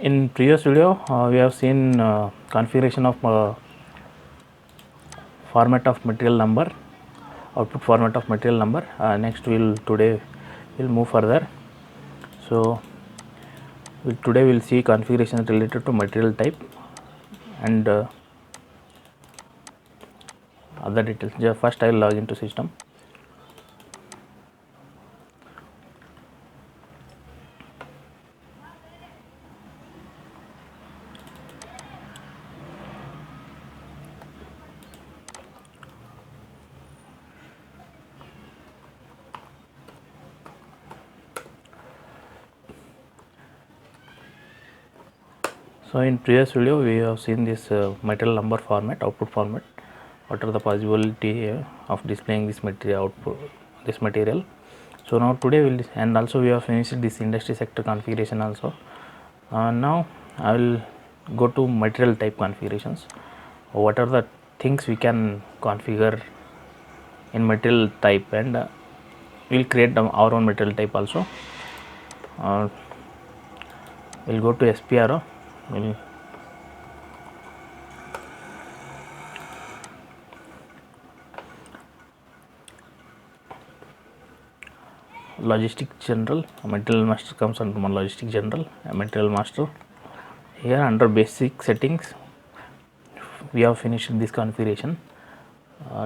In previous video we have seen configuration of format of material number, output format of material number. Next today we'll move further. So today we'll see configuration related to material type and other details. First I will log into system. So in previous video we have seen this material number format, output format. What are the possibility of displaying this material output, this material. So now today and also we have finished this industry sector configuration also. Now I will go to material type configurations. What are the things we can configure in material type, and we will create our own material type also. We will go to SPRO. Logistic general, material master comes under logistic general, material master. Here under basic settings we have finished this configuration,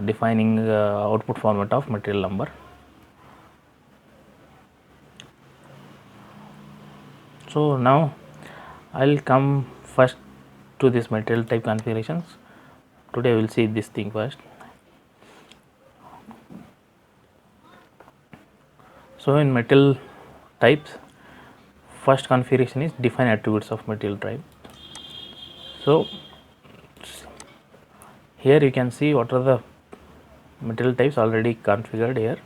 defining output format of material number. So now I will come first to this material type configurations. Today we will see this thing first. So in material types, first configuration is define attributes of material type. So here you can see what are the material types already configured here.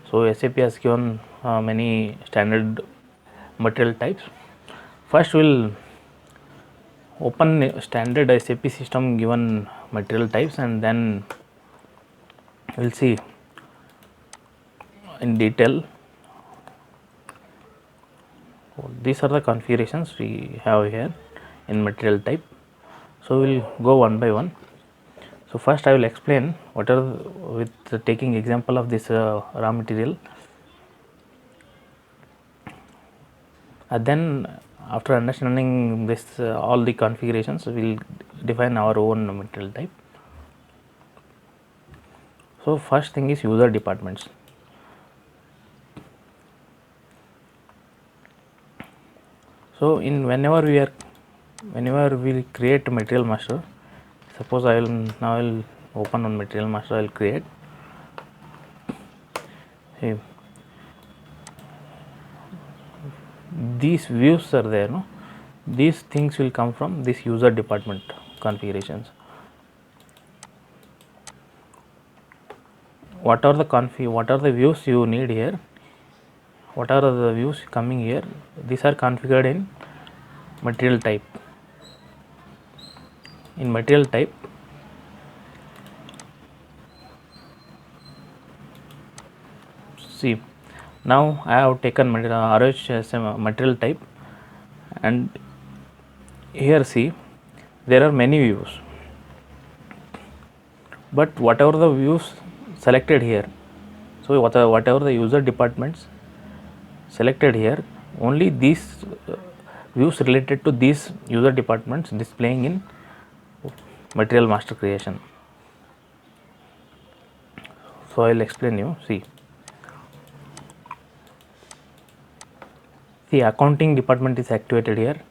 So SAP has given many standard material types. First we will open standard SAP system given material types, and then we will see in detail. These are the configurations we have here in material type. So we will go one by one. So first I will explain what are with taking example of this raw material, and then after understanding this all the configurations, we will define our own material type. So first thing is user departments. So in whenever we create material master, suppose I will open on material master. I will create. See, these views are there, no? These things will come from this user department configurations. What are the views you need here? What are the views coming here? These are configured in material type. In material type, see, now I have taken RH as a material type, and here see there are many views, but whatever the views selected here, so whatever the user departments selected here, only these views related to these user departments displaying in material master creation. So I will explain you. See, accounting department is activated here,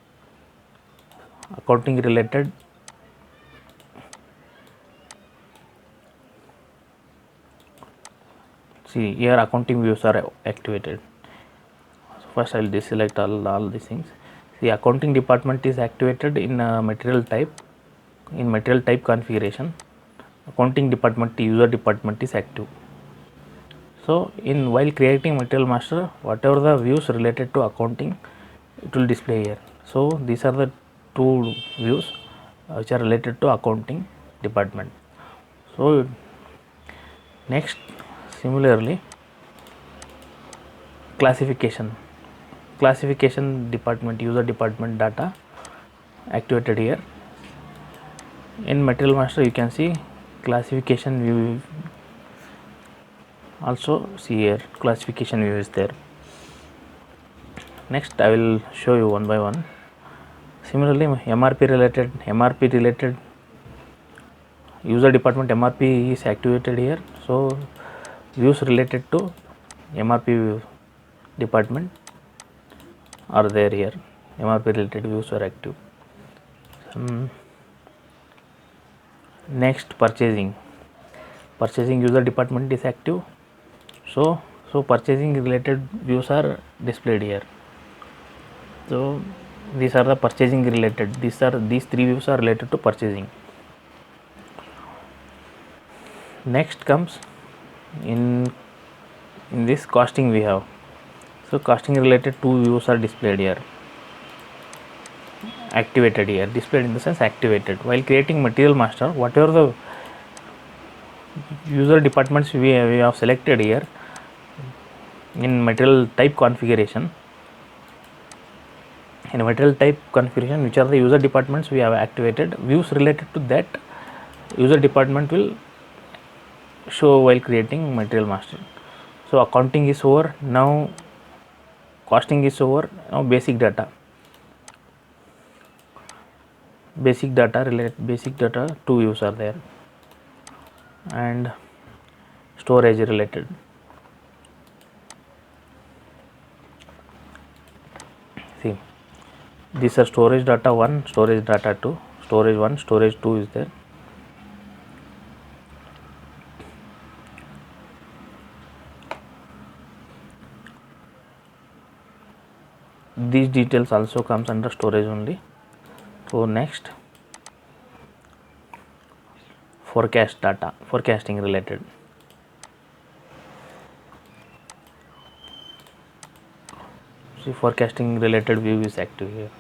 accounting related. See, here accounting views are activated. So first I will deselect all these things. See, accounting department is activated in material type. In material type configuration, accounting department user department is active. So in while creating material master, whatever the views related to accounting, it will display here. So these are the two views which are related to accounting department. So next, similarly, classification department, user department data. activated here. In material master you can see classification view, also see here classification view is there. Next I will show you one by one. Similarly MRP related user department MRP is activated here. So views related to MRP department are there here. MRP related views are active. Next purchasing user department is active. So purchasing related views are displayed here. So these are the purchasing related, these three views are related to purchasing. Next comes in this costing we have. So costing related two views are displayed here, activated here, displayed in the sense activated. While creating material master, whatever the user departments we have selected here in material type configuration, which are the user departments we have activated, views related to that user department will show while creating material master. So accounting is over, now costing is over, now basic data two views are there, and storage related. See, these are storage data 1, storage data 2, storage 1, storage 2 is there. These details also comes under storage only. So next, forecast data, forecasting related. See, forecasting related view is active here.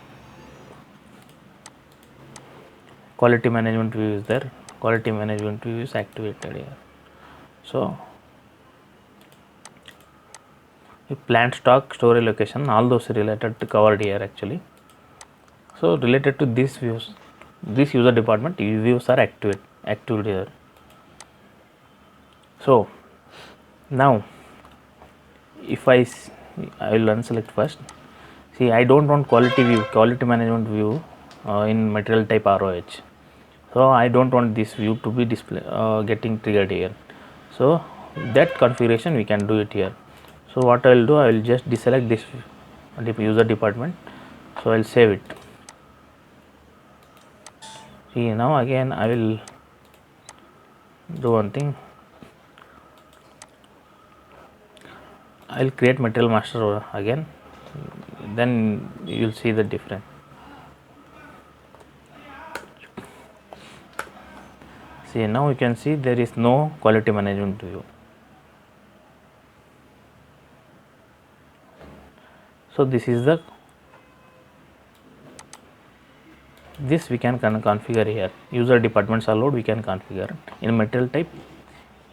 Quality management view is there, quality management view is activated here. So plant stock, storage location, all those related to covered here actually. So related to these views, this user department views are active here. So now if I will unselect first. See, I don't want quality management view in material type ROH. So I don't want this view to be getting triggered here. So that configuration we can do it here. So what I will do, I will just deselect this user department. So I will save it. See, now again I will do one thing. I will create material master again, then you will see the difference. See, now you can see there is no quality management view. So this is this we can configure here. User departments allowed we can configure. In material type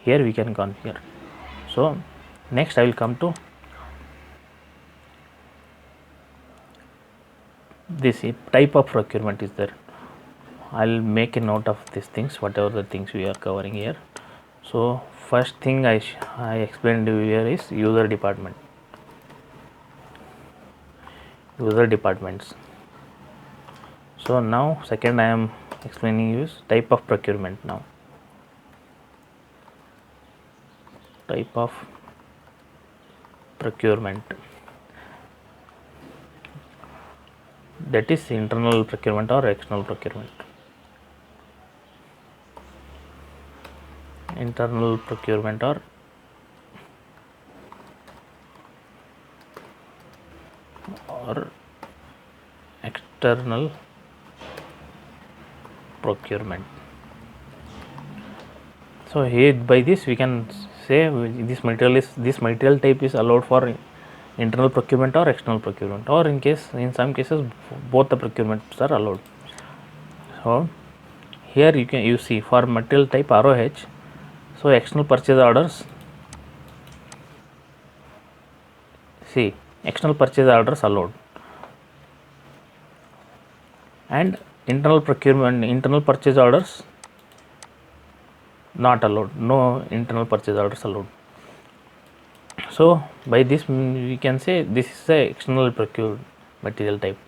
here we can configure. So next I will come to this type of procurement is there. I will make a note of these things, whatever the things we are covering here. So first thing I explained to you here is user department, user departments. So now second I am explaining you is type of procurement. Now type of procurement, that is internal procurement or external procurement. Internal procurement or external procurement. So here by this we can say this material type is allowed for internal procurement or external procurement, or in some cases both the procurements are allowed. So here you see for material type ROH, so external purchase orders, see external purchase orders allowed, and internal procurement, internal purchase orders not allowed, no internal purchase orders allowed. So by this we can say this is a external procured material type.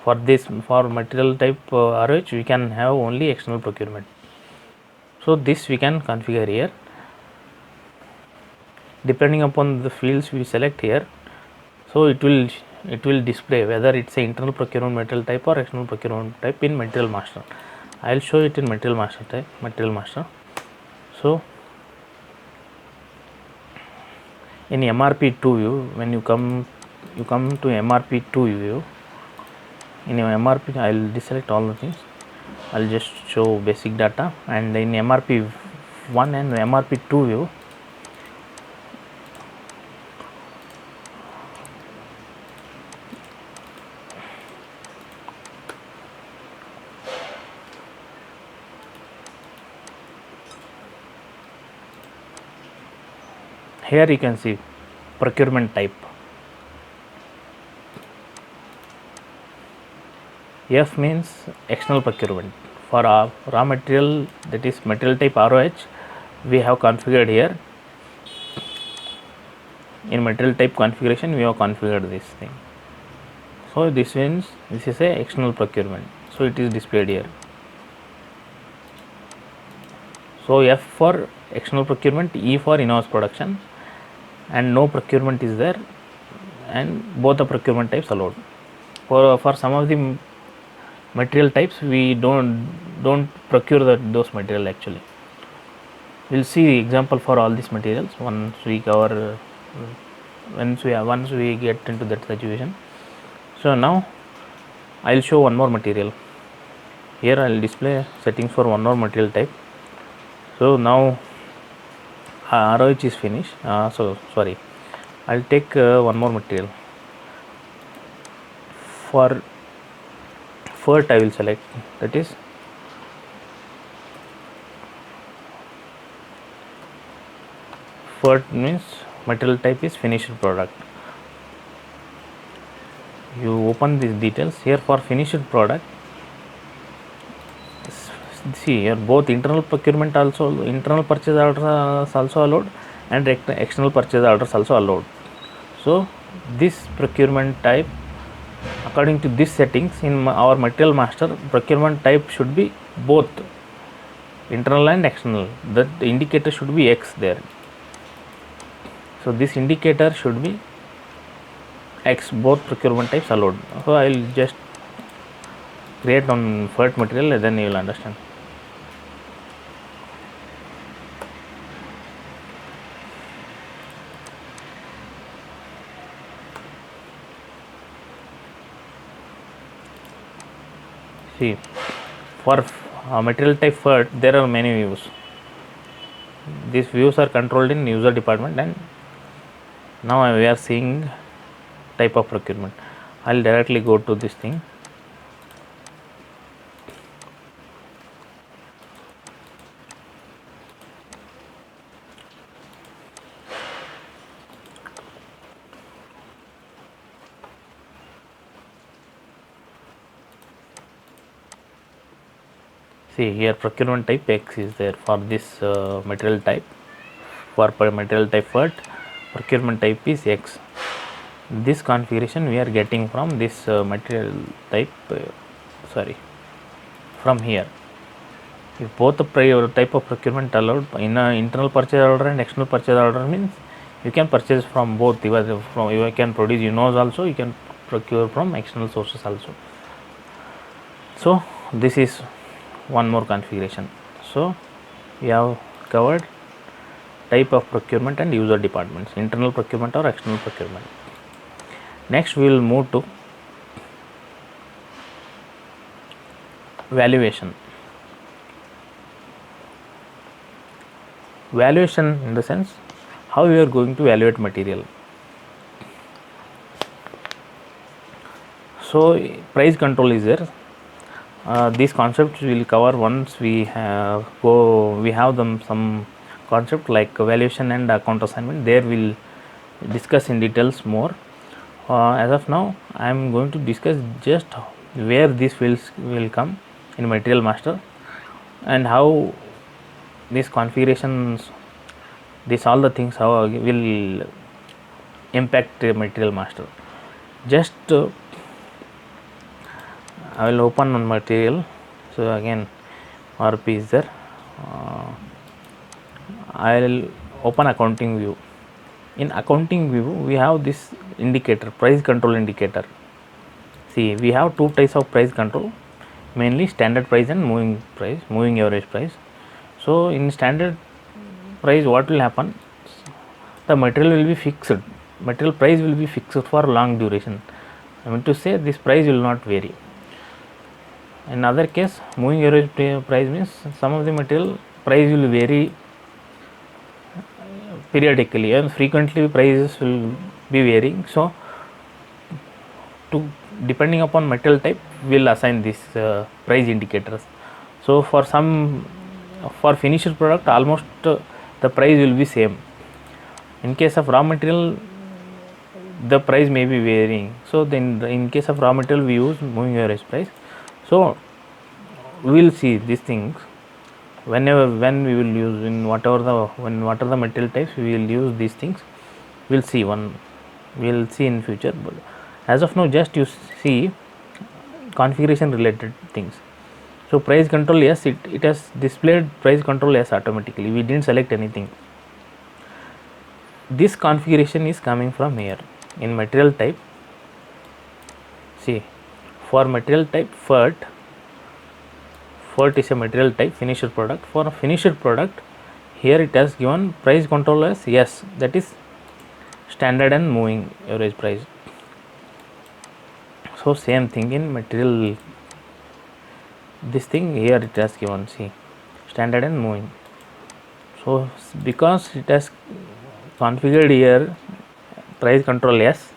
For this, for material type ROH, we can have only external procurement. So this we can configure here depending upon the fields we select here. So it will display whether it's a internal procurement material type or external procurement type in material master. I'll show it in material master type, material master. So in MRP2 view, when you come to MRP2 view, in MRP I'll deselect all the things, I'll just show basic data, and in MRP1 and MRP2 view, here you can see procurement type. F means external procurement. For raw material, that is material type ROH, we have configured here. In material type configuration, we have configured this thing. So this means this is a external procurement. So it is displayed here. So F for external procurement, E for in-house production, and no procurement is there, and both the procurement types allowed. For some of the material types, we don't procure those material actually. We'll see example for all these materials once we cover, once we get into that situation. So now I'll show one more material. Here I'll display settings for one more material type. So now ROH is finished. So sorry, I'll take one more material. For FERT I will select, that is FERT means material type is finished product. You open these details here. For finished product, see here both internal procurement also, internal purchase orders also allowed, and external purchase orders also allowed. So this procurement type, according to these settings in our material master, procurement type should be both internal and external. That indicator should be X there. So this indicator should be X, both procurement types allowed. So I will just create on FERT material, then you will understand. See, for material type FERT, there are many views. These views are controlled in user department, and now we are seeing type of procurement. I'll directly go to this thing. See here procurement type X is there for this material type. For material type FERT, procurement type is X. This configuration we are getting from this material type, from here. If both the type of procurement allowed in internal purchase order and external purchase order, means you can purchase from both. You can produce in-house also, you can procure from external sources also. So this is one more configuration. So we have covered type of procurement and user departments, internal procurement or external procurement. Next we will move to valuation. Valuation in the sense how you are going to evaluate material. So price control is there. These concepts we will cover once we have some concept like valuation and account assignment. There we will discuss in details more. As of now, I am going to discuss just where these fields will come in material master, and how these configurations, this all the things how will impact the material master. Just I will open on material. So again RP is there. I will open accounting view. In accounting view we have this indicator, price control indicator. See, we have two types of price control, mainly standard price and moving price, moving average price. So in standard price what will happen, the material will be fixed, material price will be fixed for long duration. I mean to say this price will not vary. In other case, moving average price means some of the material price will vary periodically and frequently prices will be varying. So to depending upon material type we will assign these price indicators. So for some, for finished product almost the price will be same. In case of raw material the price may be varying. So then in case of raw material we use moving average price. So we will see these things when we will use in whatever the material types we will use these things. We will see in future, but as of now just you see configuration related things. So price control, yes, it has displayed price control yes automatically, we didn't select anything. This configuration is coming from here in material type. See, for material type FERT is a material type finished product. For a finished product here it has given price control as yes, that is standard and moving average price. So same thing in material, this thing here it has given, see, standard and moving. So because it has configured here price control yes,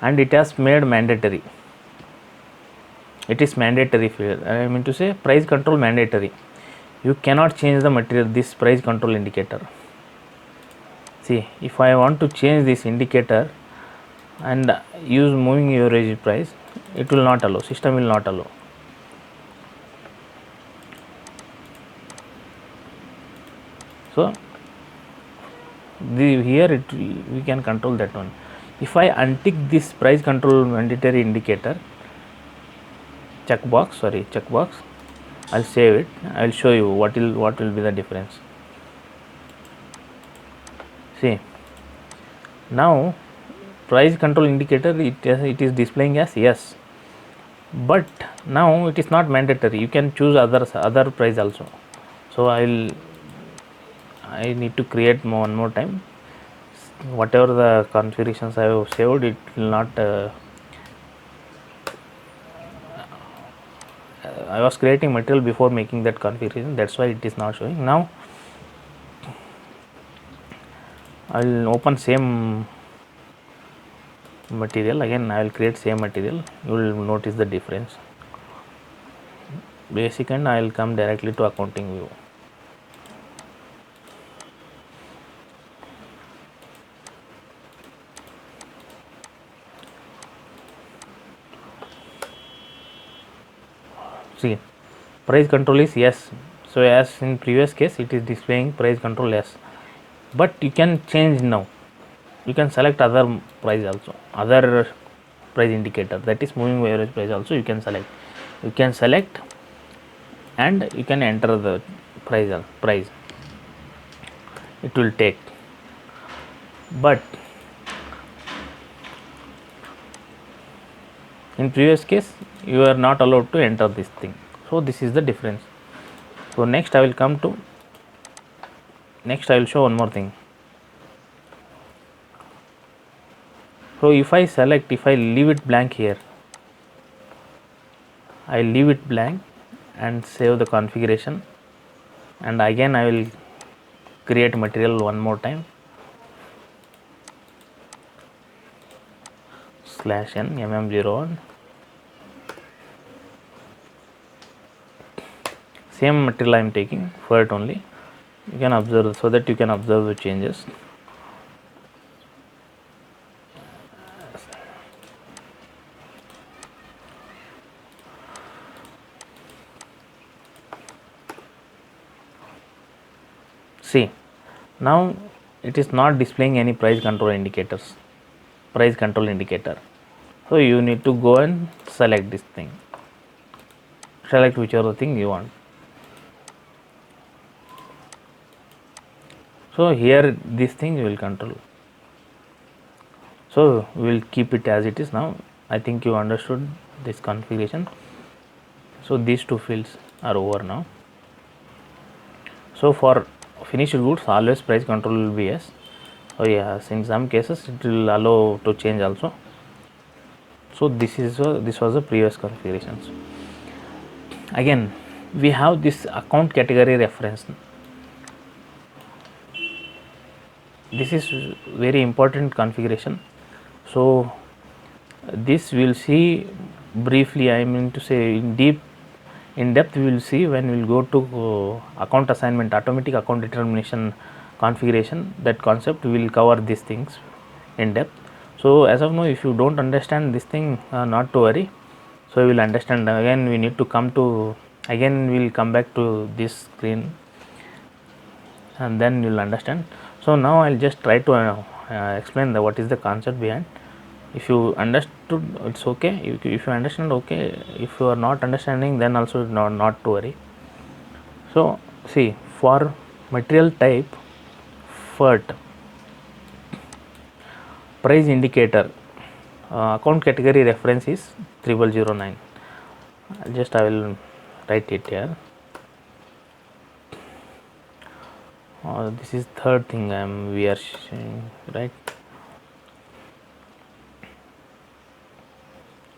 and it has made mandatory, it is mandatory here. I mean to say price control mandatory, you cannot change the material, this price control indicator. See, if I want to change this indicator and use moving average price, it will not allow, system will not allow. So here we can control that one. If I untick this price control mandatory indicator checkbox, I'll save it, I'll show you what will be the difference. See, now price control indicator it is displaying as yes, but now it is not mandatory, you can choose other price also. So I need to create one more time, whatever the configurations I have saved, it will not I was creating material before making that configuration, that's why it is not showing. Now I will open same material again, I will create same material, you will notice the difference. Basic, and I will come directly to accounting view. See, price control is yes, so as in previous case it is displaying price control yes, but you can change now, you can select other price also, other price indicator, that is moving average price also you can select and you can enter the price it will take. But in previous case you are not allowed to enter this thing, so this is the difference. So next I will show one more thing. So if I leave it blank here, I leave it blank and save the configuration, and again I will create material one more time, /n mm01, same material I am taking for it only, you can observe, so that you can observe the changes. See, now it is not displaying any price control indicator. So you need to go and select this thing, select whichever thing you want. So here this thing will control. So we will keep it as it is. Now I think you understood this configuration. So these two fields are over now. So for finished goods, always price control will be yes. Oh yes, in some cases it will allow to change also. So this was the previous configurations. Again we have this account category reference. This is very important configuration. So this we will see briefly. I mean to say in depth we will see when we will go to account assignment, automatic account determination configuration. That concept we will cover these things in depth. So as of now, if you don't understand this thing, not to worry. So you will understand. Again we need to come to, again we will come back to this screen and then you will understand. So now I will just try to explain what is the concept behind. If you understood, it's okay. If you understand, okay. If you are not understanding, then also not to worry. So see, for material type FERT, price indicator, account category reference is 3009. Just I will write it here. This is third thing we are showing, right?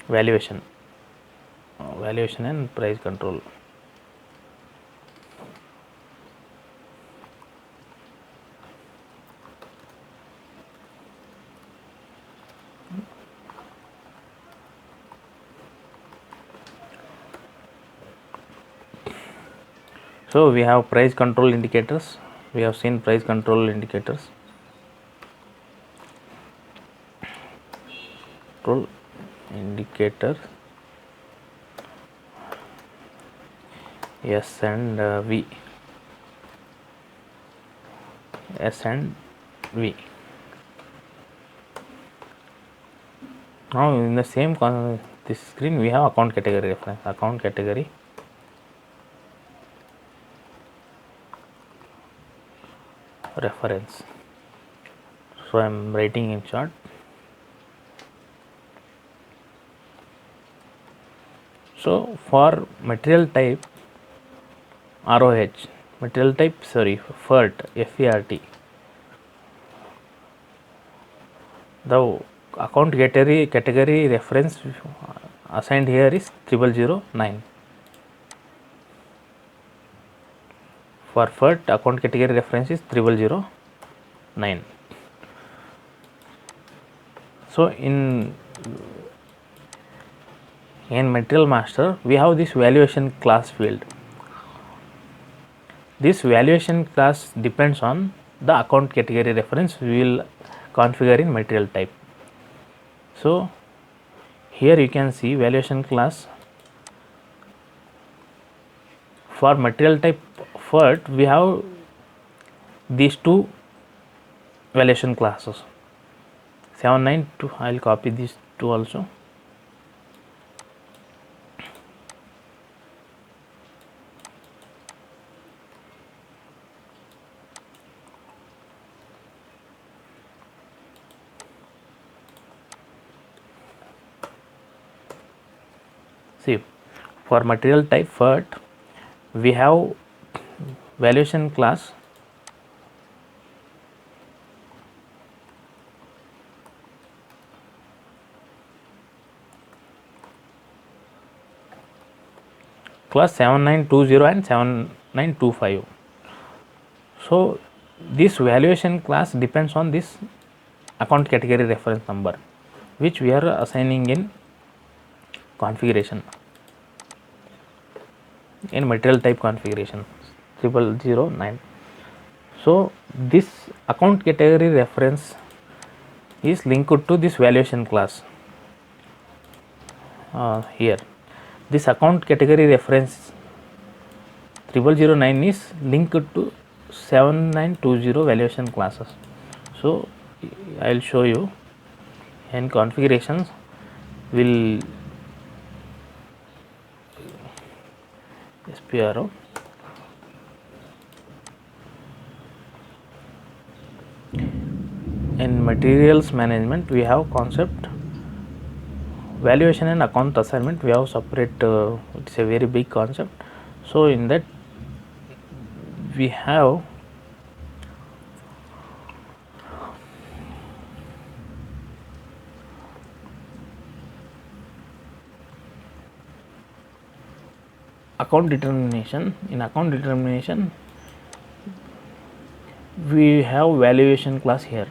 Valuation and price control. So we have price control indicators. We have seen price control indicators. S and V. S and V. Now in the same this screen we have account category reference. Account category reference. So I am writing in short. So for material type ROH, material type FERT, FERT, the account category reference assigned here is 3009. For FERT, account category reference is 3009. So in material master we have this valuation class field. This valuation class depends on the account category reference we will configure in material type. So here you can see valuation class. For material type FERT we have these two valuation classes, 792. I will copy these two also. See, for material type FERT we have valuation class class 7920 and 7925. So this valuation class depends on this account category reference number which we are assigning in configuration, in material type configuration 3009. So this account category reference is linked to this valuation class. Here this account category reference 3009 is linked to 7920 valuation classes. So I will show you, and configurations will SPRO. In materials management we have concept valuation and account assignment. We have separate, it's a very big concept. So in that we have account determination. In account determination we have valuation class here.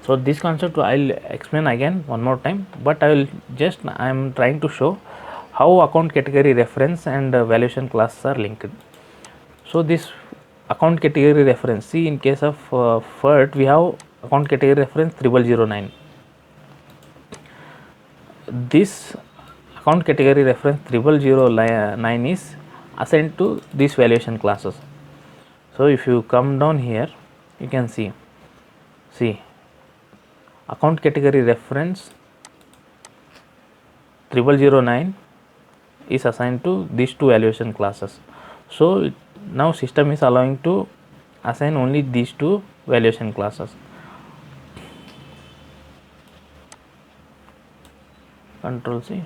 So this concept I will explain again one more time, but I am trying to show how account category reference and valuation classes are linked. So this account category reference, see in case of FERT we have account category reference 3009. This account category reference 3009 is assigned to these valuation classes. So if you come down here you can see account category reference 3009 is assigned to these two valuation classes. So now system is allowing to assign only these two valuation classes. Control C,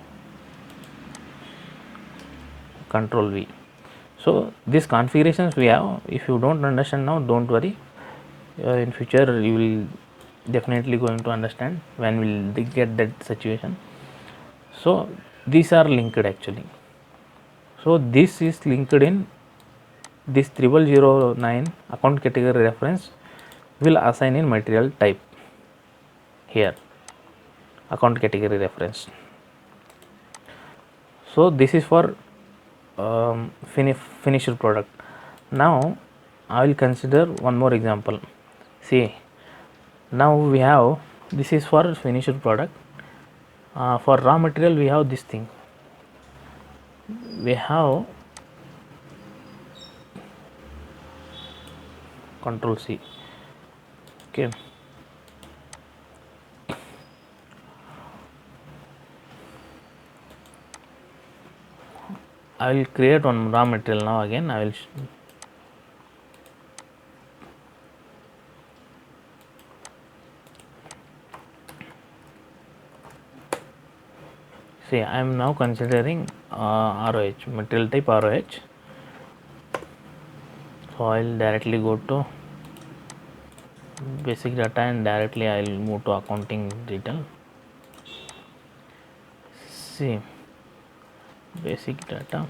Control V. So these configurations we have. If you don't understand now, don't worry, in future you will definitely going to understand when we will get that situation. So these are linked actually. So this is linked in this 3009 account category reference will assign in material type here, account category reference. So this is for finished product. Now I will consider one more example. See, now we have, this is for finished product. For raw material we have this thing, we have Control C. Okay, I will create one raw material now. Again I will see, I am now considering ROH, material type ROH. So I will directly go to basic data and directly I will move to accounting detail. See, basic data,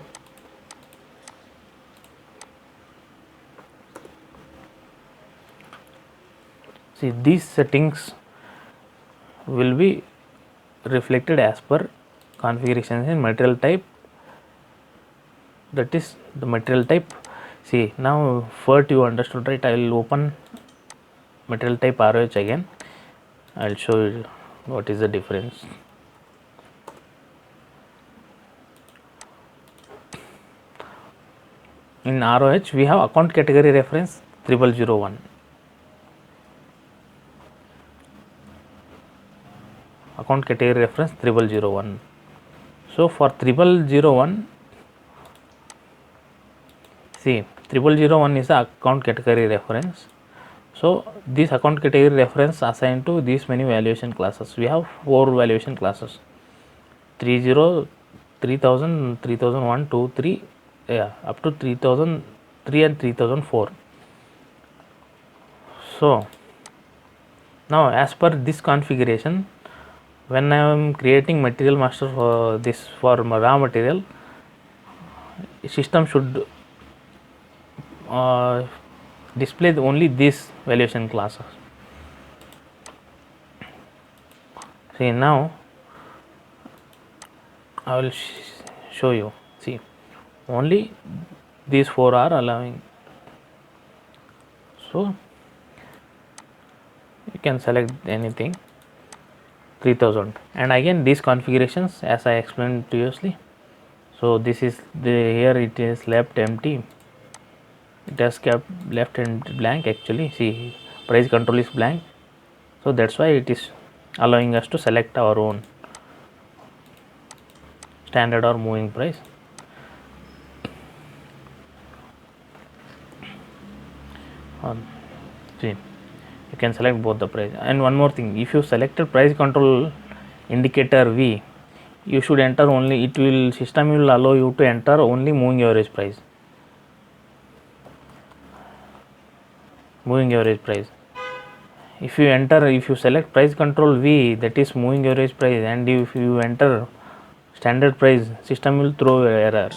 see these settings will be reflected as per configurations in material type, that is the material type. See, now FERT you understood, right? I will open material type ROH again. I will show you what is the difference. In ROH we have account category reference 3001, account category reference 3001. So for 3001, see 3001 is the account category reference. So this account category reference assigned to these many valuation classes. We have 4 valuation classes, 30, 3000, 3001, 2, 3, yeah, up to 3003 and 3004. So now as per this configuration, when I am creating material master for this, for raw material, system should display only these valuation classes. See, now I will show you. See, only these 4 are allowing. So you can select anything, 3000, and again these configurations as I explained previously. So this is the, here it is left empty. it has kept left and blank. Actually, see, price control is blank, so that's why it is allowing us to select our own standard or moving price. See, you can select both the price. And one more thing, if you selected price control indicator V, you should enter only, it will, system will allow you to enter only moving average price. Moving average price. If you select price control V, that is moving average price, and if you enter standard price, system will throw error.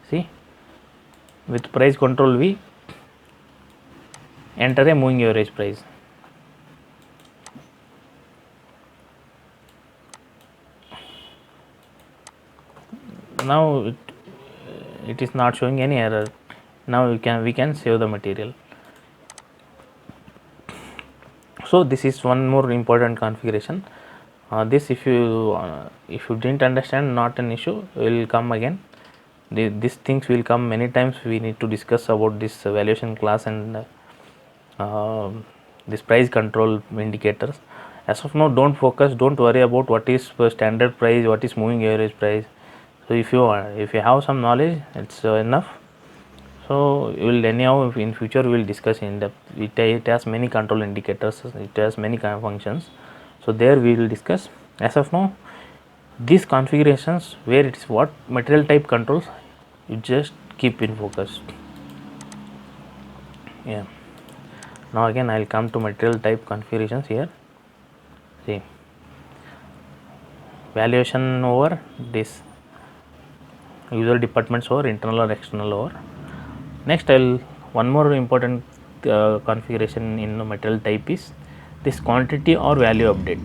See, with price control V, enter a moving average price. Now it is not showing any error. Now we can save the material. So this is one more important configuration. This if you didn't understand, not an issue, will come again. These things will come many times. We need to discuss about this valuation class and this price control indicators. As of now, don't worry about what is standard price, what is moving average price. So if you have some knowledge, it's enough. So you will anyhow in future we will discuss in depth. It has many control indicators, it has many kind of functions, so there we will discuss. As of now, these configurations where it is what material type controls, you just keep in focus. Yeah, now again I will come to material type configurations here. See, valuation over this, user departments over internal or external over. Next, one more important configuration in the material type is this quantity or value update.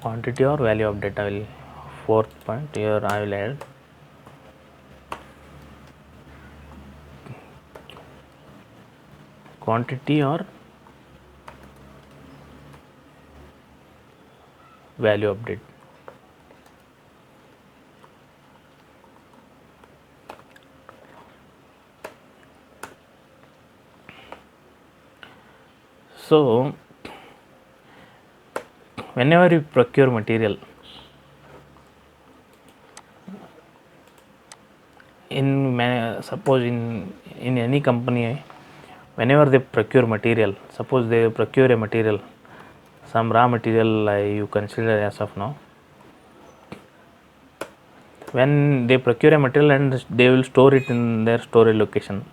Quantity or value update, I will, fourth point here I will add quantity or value update. So whenever you procure material suppose in any company, whenever they procure material, suppose they procure a material, some raw material you consider as of now, when they procure a material and they will store it in their storage location.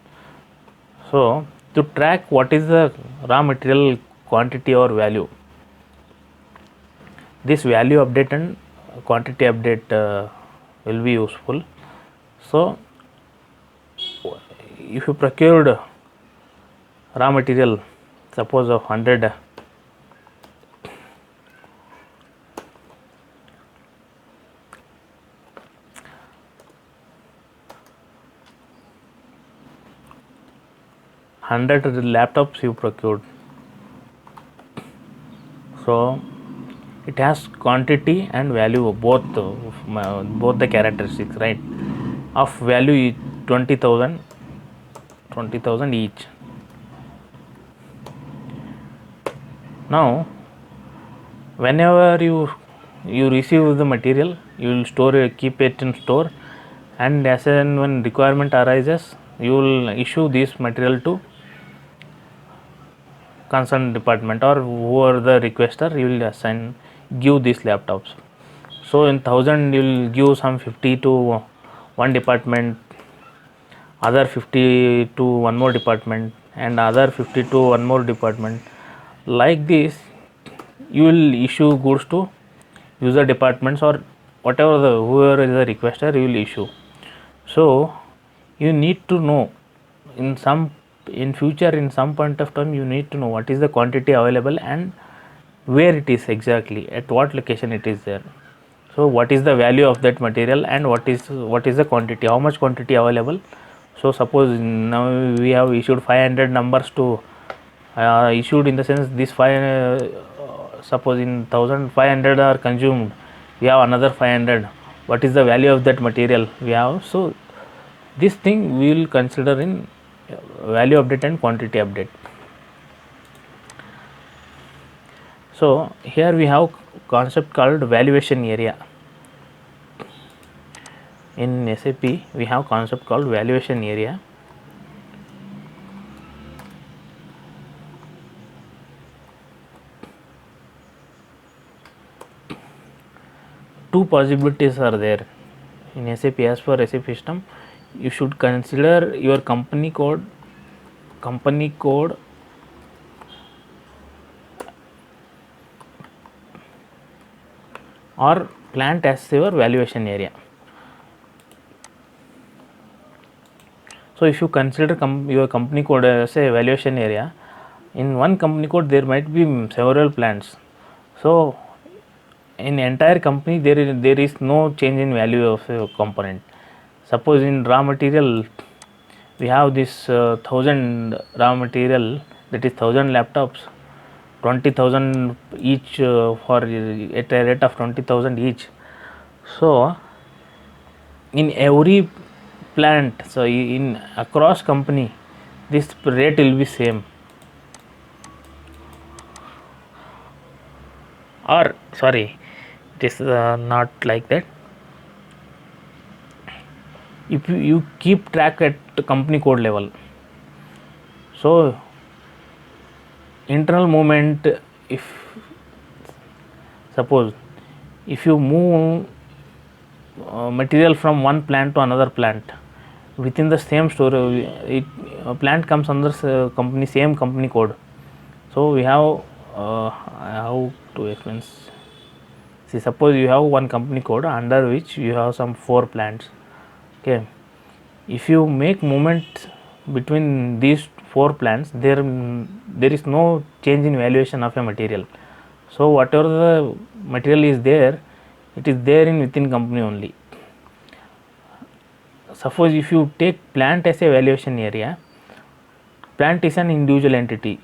So to track what is the raw material quantity or value, this value update and quantity update will be useful. So if you procured raw material, suppose of 100 laptops you procured, so it has quantity and value, both the characteristics, right? Of value 20,000 each. Now whenever you receive the material, you will keep it in store, and as and when requirement arises, you will issue this material to concerned department or whoever the requester, you will give these laptops. So in 1000 you will give some 50 to one department, other 50 to one more department, and other 50 to one more department. Like this you will issue goods to user departments or whatever whoever is the requester, you will issue. So you need to know in future, in some point of time, you need to know what is the quantity available and where it is exactly, at what location it is there. So what is the value of that material and what is the quantity, how much quantity available. So suppose now we have issued 500 numbers to issued in the sense this suppose in 1500 are consumed, we have another 500, what is the value of that material we have. So this thing we will consider in value update and quantity update. So here we have concept called valuation area. In SAP we have concept called valuation area. Two possibilities are there in SAP. As per SAP system, you should consider your company code or plant as your valuation area. So if you consider your company code as a valuation area, in one company code there might be several plants. So in entire company there is no change in value of a component. Suppose in raw material we have this 1000 raw material, that is 1000 laptops, 20,000 each for at a rate of 20,000 each. So in every plant, so in across company this rate will be same, or sorry, this is not like that. If you keep track at the company code level, so internal movement, if suppose if you move material from one plant to another plant within the same store, plant comes under same company code. So we have how to explain. See, suppose you have one company code under which you have some 4 plants. Okay, if you make movement between these 4 plants, there is no change in valuation of a material. So whatever the material is there, it is there in within company only. Suppose if you take plant as a valuation area, plant is an individual entity.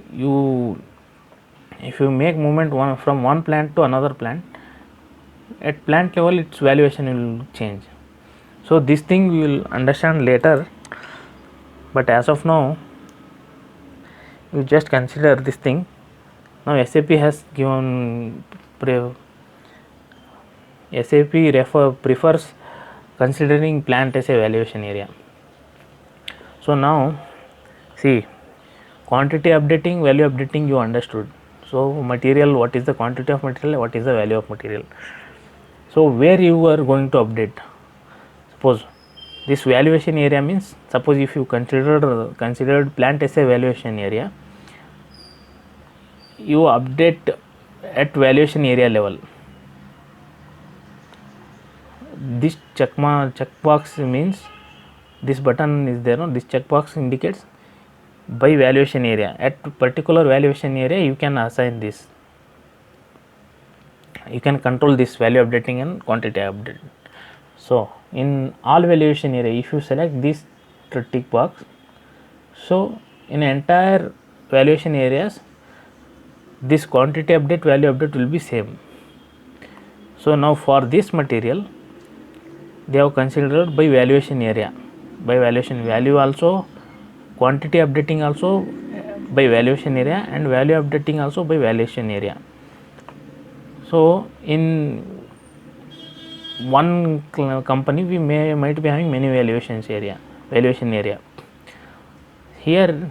If you make movement from one plant to another plant, at plant level its valuation will change. So this thing we will understand later, but as of now you just consider this thing. Now SAP has given prefers considering plant as a valuation area. So now see, quantity updating, value updating you understood. So material, what is the quantity of material, what is the value of material. So where you are going to update, suppose this valuation area means, suppose if you considered plant as a valuation area, you update at valuation area level. This checkbox means this button is there, no? This checkbox indicates by valuation area. At particular valuation area you can assign this, you can control this value updating and quantity update. So in all valuation area, if you select this tick box, so in entire valuation areas this quantity update, value update will be same. So now for this material they have considered by valuation area, by valuation value also, quantity updating also by valuation area, and value updating also by valuation area. So in one company we might be having many valuation area. Here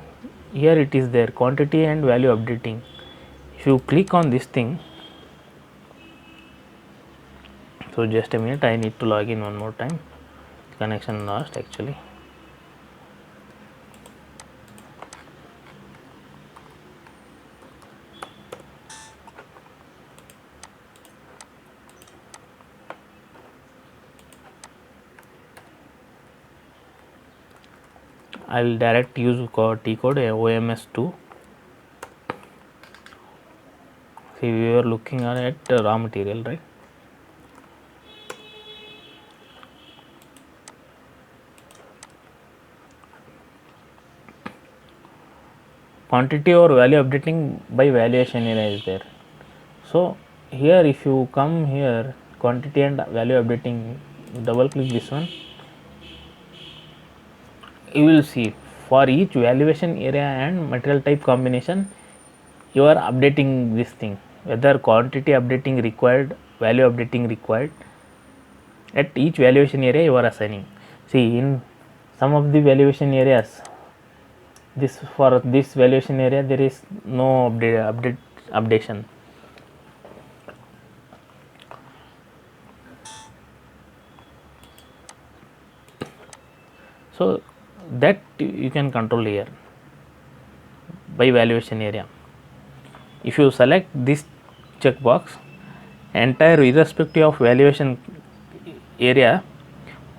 it is there, quantity and value updating. If you click on this thing, so just a minute, I need to log in one more time, connection lost actually. I will direct use T code OMS2. See, we were looking at raw material, right? Quantity or value updating by valuation area is there. So here if you come here, quantity and value updating double click this one, you will see for each valuation area and material type combination you are updating this thing, whether quantity updating required, value updating required. At each valuation area you are assigning. See, in some of the valuation areas, this for this valuation area there is no updation. So that you can control here by valuation area. If you select this checkbox, entire irrespective of valuation area,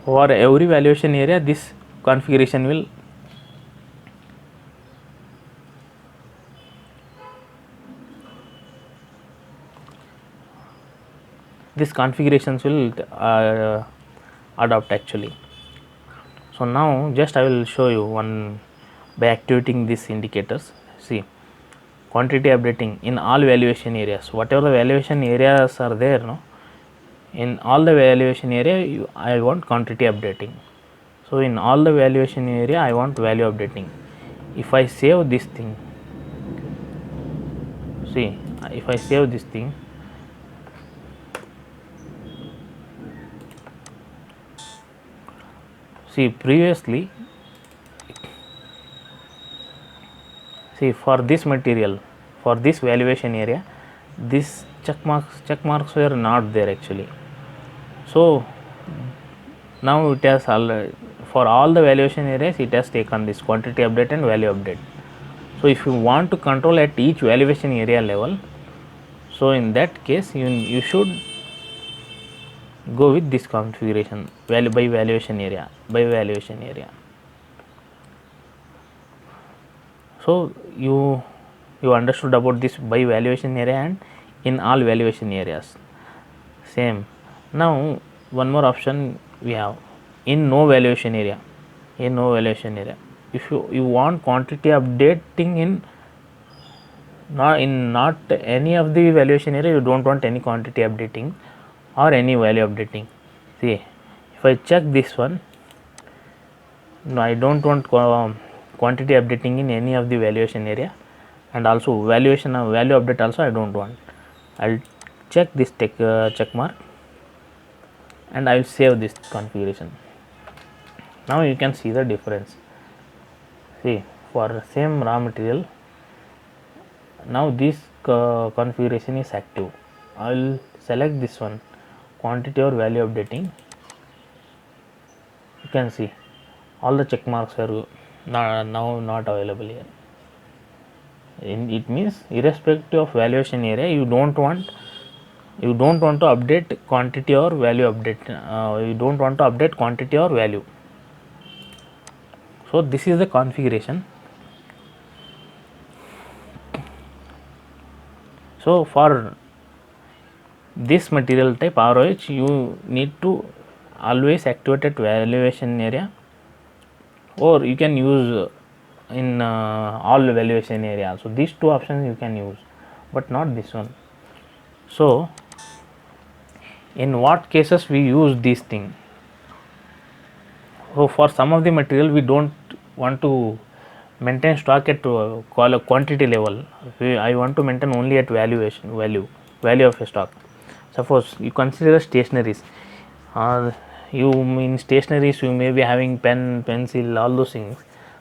for every valuation area this configuration will this configurations will adopt actually. So now just I will show you one by activating these indicators. See, quantity updating in all valuation areas, whatever the valuation areas are there, no, in all the valuation area I want quantity updating. So in all the valuation area I want value updating. If I save this thing, see, if I save this thing, see previously, see for this material, for this valuation area, this check marks were not there actually. So now it has for all the valuation areas it has taken this quantity update and value update. So if you want to control at each valuation area level, so in that case you should go with this configuration, value by valuation area, by valuation area. So you understood about this by valuation area and in all valuation areas. Same. Now one more option we have in no valuation area. In no valuation area, if you want quantity updating in not any of the valuation area, you don't want any quantity updating or any value updating. See, if I check this one, no, I don't want quantity updating in any of the valuation area, and also valuation value update also I don't want. I'll check this check mark and I will save this configuration. Now you can see the difference. See, for same raw material, now this configuration is active. I will select this one, quantity or value updating. You can see all the check marks are now not available here. It means irrespective of valuation area, you don't want to update quantity or value update. You don't want to update quantity or value. So this is the configuration. So for this material type ROH, you need to always activate at valuation area, or you can use in all valuation area. So these two options you can use, but not this one. So in what cases we use this thing? So for some of the material we don't want to maintain stock at quantity level. I want to maintain only at value of a stock. Suppose you consider stationaries. You in stationaries you may be having pen, pencil, all those things.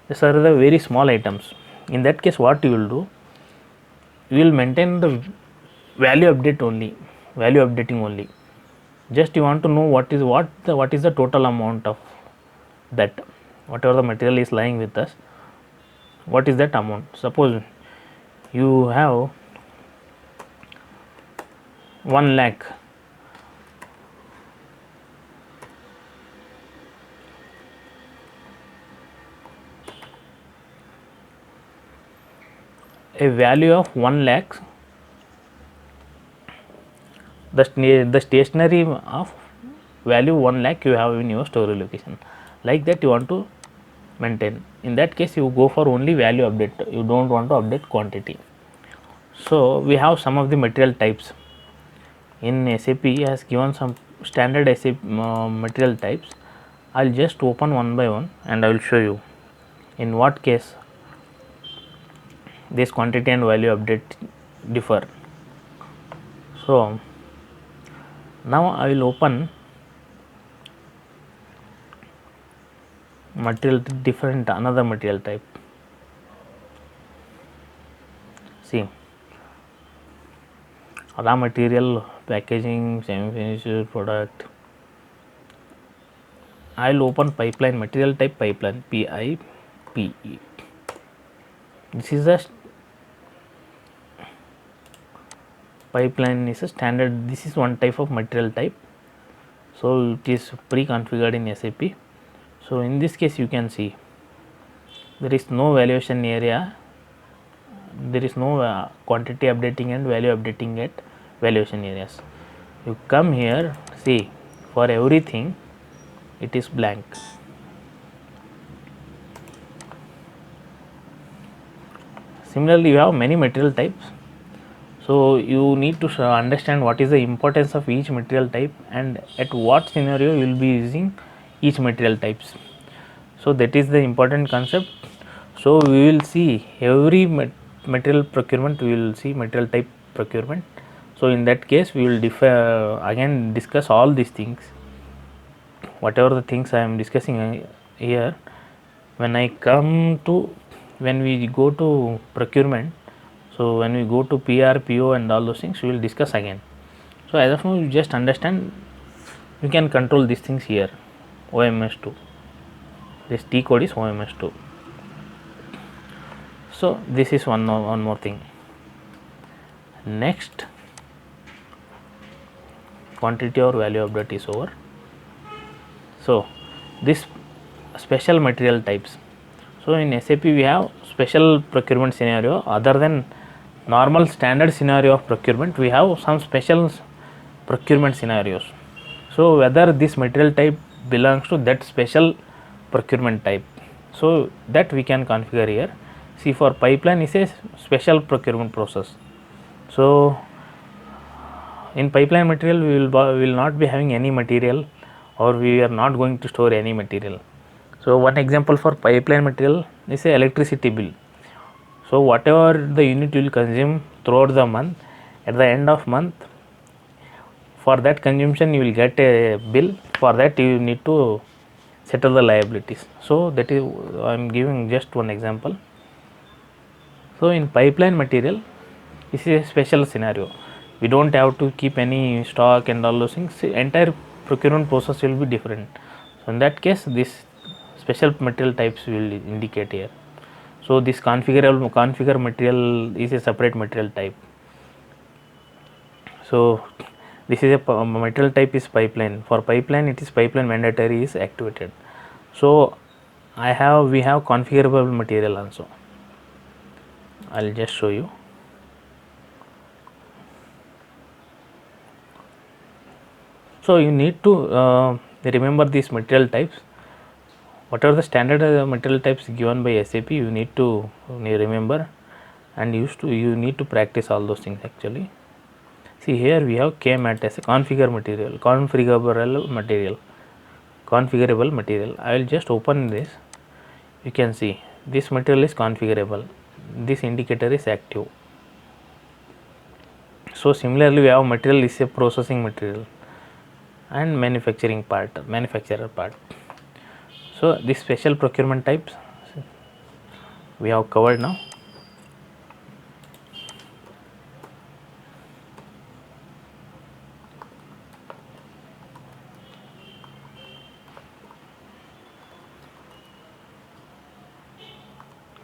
These are the very small items. In that case, what you will do? You will maintain the value updating only. Just you want to know what is the total amount of that, whatever the material is lying with us, what is that amount. Suppose you have 1 lakh, a value of 1 lakh, the stationery of value 1 lakh you have in your storage location. Like that you want to maintain. In that case you go for only value update, you don't want to update quantity. So we have some of the material types. In SAP has given some standard SAP material types. I'll just open one by one and I will show you in what case this quantity and value update differ. So now I will open material different another material type. See, raw material, packaging, semi-finished product. I will open pipeline, material type pipeline, PIPE. This is a pipeline is a standard. This is one type of material type. So it is pre-configured in SAP. So in this case you can see there is no valuation area, there is no quantity updating and value updating at valuation areas. You come here, see, for everything it is blank. Similarly, you have many material types. So you need to understand what is the importance of each material type and at what scenario you will be using each material types. So that is the important concept. So we will see every material procurement, we will see material type procurement. So in that case we will again discuss all these things, whatever the things I am discussing here. When we go to procurement, so when we go to PR, PO and all those things we will discuss again. So as of now you just understand, you can control these things here. OMS2, this T code is OMS2. So this is one more thing. Next, quantity or value update is over. So this special material types. So in SAP we have special procurement scenario. Other than normal standard scenario of procurement, we have some special procurement scenarios. So whether this material type belongs to that special procurement type, so that we can configure here. See, for pipeline is a special procurement process. So in pipeline material we will not be having any material, or we are not going to store any material. So one example for pipeline material is a electricity bill. So whatever the unit will consume throughout the month, at the end of month, for that consumption you will get a bill. For that you need to settle the liabilities. So that is, I am giving just one example. So in pipeline material, this is a special scenario. We don't have to keep any stock and all those things. Entire procurement process will be different. So in that case, this special material types will indicate here. So this configure material is a separate material type. So this is a material type is pipeline. For pipeline, it is pipeline mandatory is activated. So we have configurable material also. I'll just show you. So you need to remember these material types. Whatever the standard material types given by SAP, you need to remember, and you need to practice all those things actually. See, here we have KMAT as a configurable material. I will just open this. You can see this material is configurable. This indicator is active. So similarly, we have material is a processing material and manufacturer part. So this special procurement types we have covered now.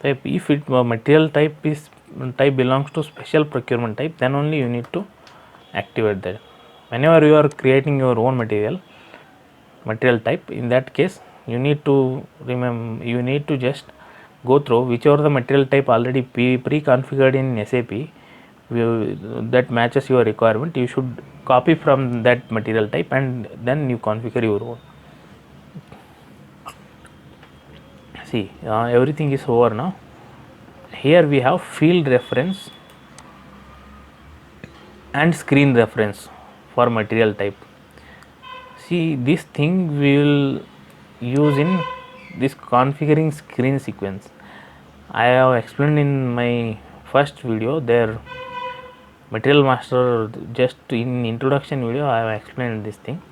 If material type belongs to special procurement type, then only you need to activate that. Whenever you are creating your own material type, in that case you need to just go through whichever the material type already pre-configured in SAP that matches your requirement. You should copy from that material type and then you configure your own. See, everything is over now. Here we have field reference and screen reference for material type. See, this thing we will use in this configuring screen sequence. I have explained in my first video there, material master, just in introduction video I have explained this thing.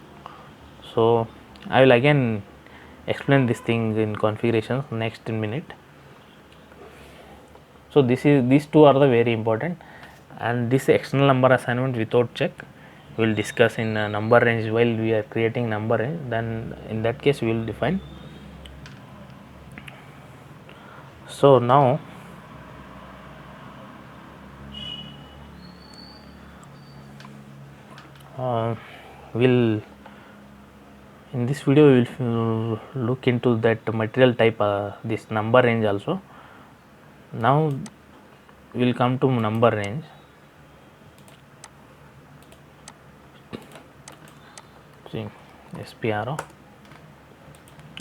So I will again explain this thing in configurations next minute. So these two are the very important, and this external number assignment without check we will discuss in number range while we are creating number range. Then in that case we will define. So now we'll in this video we will look into that material type, this number range also. Now we will come to number range. See, SPRO,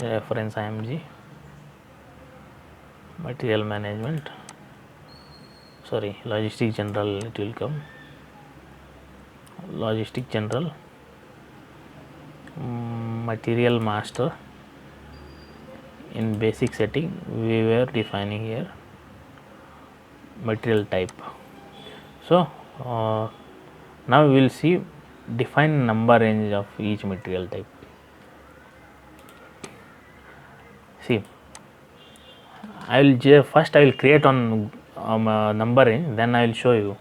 reference IMG, material management, sorry, logistic general, it will come logistic general, material master. In basic setting we were defining here material type. So now we will see define number range of each material type. See, I will first I will create on number range, then I will show you.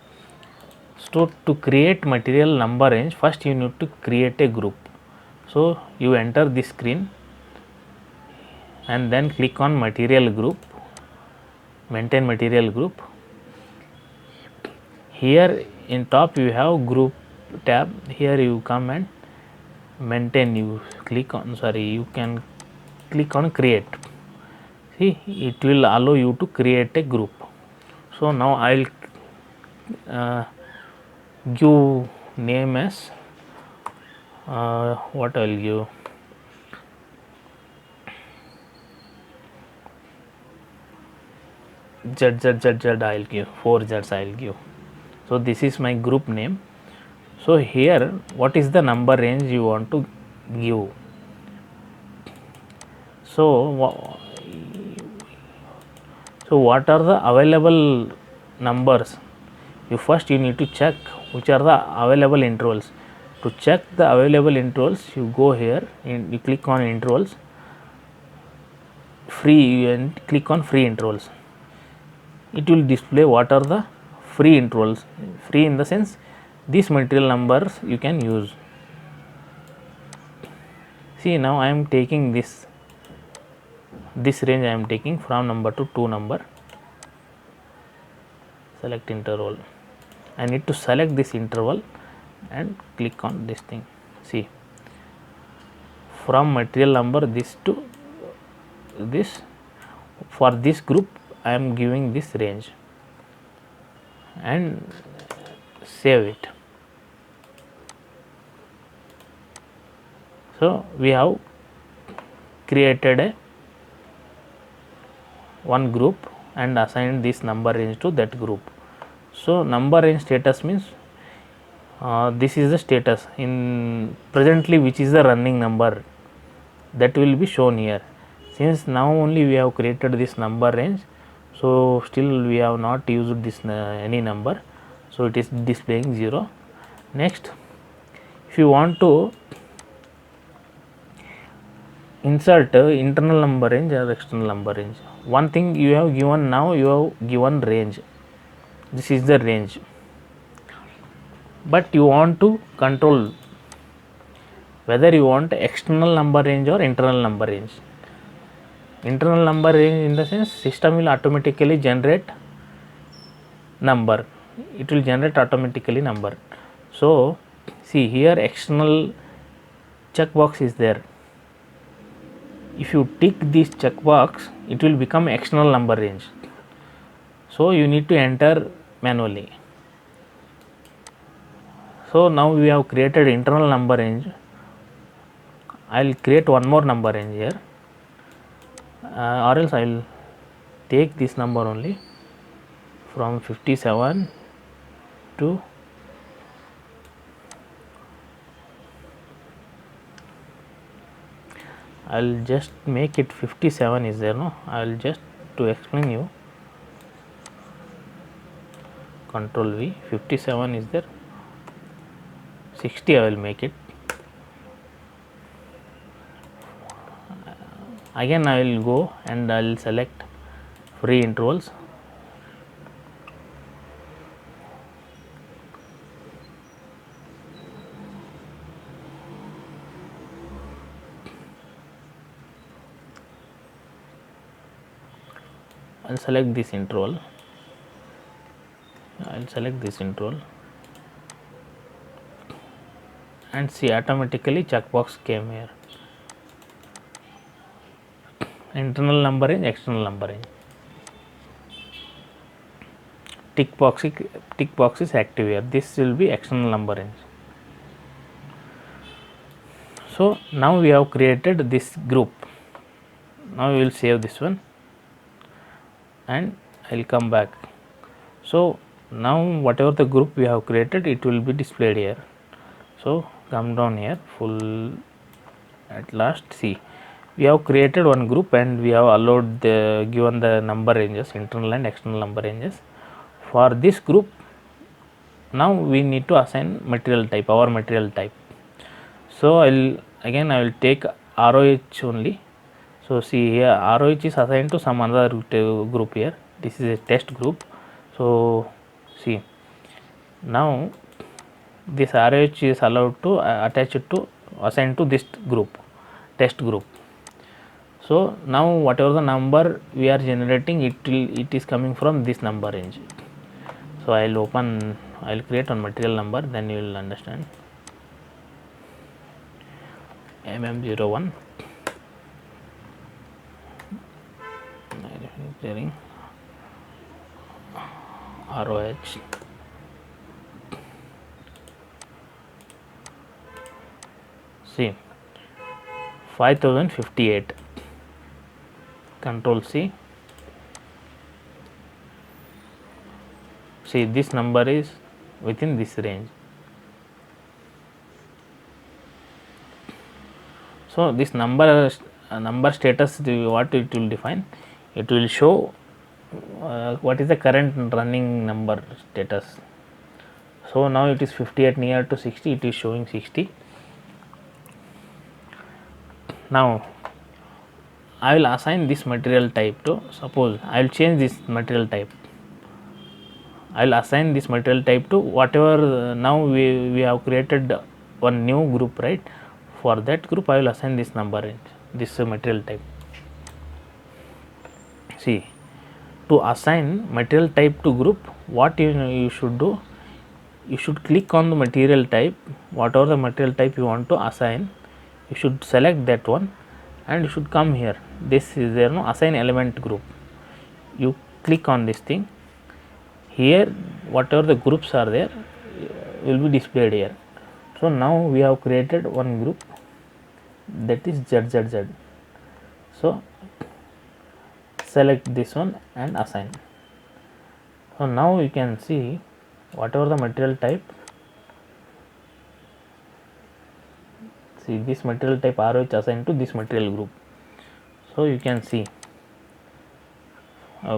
So to create material number range, first you need to create a group. So you enter this screen and then click on material group, maintain material group. Here in top you have group tab, here you come and maintain, you click on, you can click on create. See, it will allow you to create a group. So now I will give name as what I will give, Z I will give, 4 Z's I will give. So this is my group name. So here what is the number range you want to give? So what are the available numbers? You need to check which are the available intervals. To check the available intervals, you go here and you click on intervals, free, and click on free intervals. It will display what are the free intervals. Free in the sense these material numbers you can use. See, now I am taking this range, I am taking from number to 2 number. Select interval. I need to select this interval and click on this thing. See, from material number this to this, for this group I am giving this range and save it. So we have created a one group and assigned this number range to that group. So number range status means this is the status in presently which is the running number, that will be shown here. Since now only we have created this number range, so still we have not used this any number, so it is displaying 0. Next, if you want to insert internal number range or external number range, one thing you have given, now you have given range, this is the range, but you want to control whether you want external number range or internal number range. Internal number range in the sense system will automatically generate number, it will generate automatically number. So see, here external checkbox is there. If you tick this checkbox, it will become external number range. So you need to enter manually. So now we have created internal number range. I will create one more number range here, or else I will take this number only from 57 to I'll just make it 57 is there, no, I'll just to explain you, control V, 57 is there, 60 I will make it. Again I will go and I will select free intervals, I'll select this interval, I'll select this interval and see automatically checkbox came here, internal number range, external number range, tick box is active here, this will be external number range. So now we have created this group, now we will save this one and I will come back. So now whatever the group we have created, it will be displayed here. So come down here, full, at last see we have created one group and we have allowed the given the number ranges, internal and external number ranges. For this group now we need to assign material type, our material type. So I will take ROH only. So see here ROH is assigned to some other group here, this is a test group. So see now this ROH is allowed to attach it to assign to this group, test group. So now whatever the number we are generating, it is coming from this number range. So I will create one material number, then you will understand. MM01 manufacturing ROH, see 5058, control C, see this number is within this range. So this number status, what it will define, it will show what is the current running number status. So now it is 58 near to 60, it is showing 60. Now I will assign this material type to, suppose I will change this material type, I will assign this material type to whatever now we have created one new group, right? For that group I will assign this number range, this material type. See, to assign material type to group, what you should do, you should click on the material type, whatever the material type you want to assign, you should select that one and you should come here, this is there, no, assign element group, you click on this thing, here whatever the groups are there will be displayed here. So now we have created one group, that is ZZZ. So select this one and assign. So now you can see whatever the material type, see this material type ROH assigned to this material group. So you can see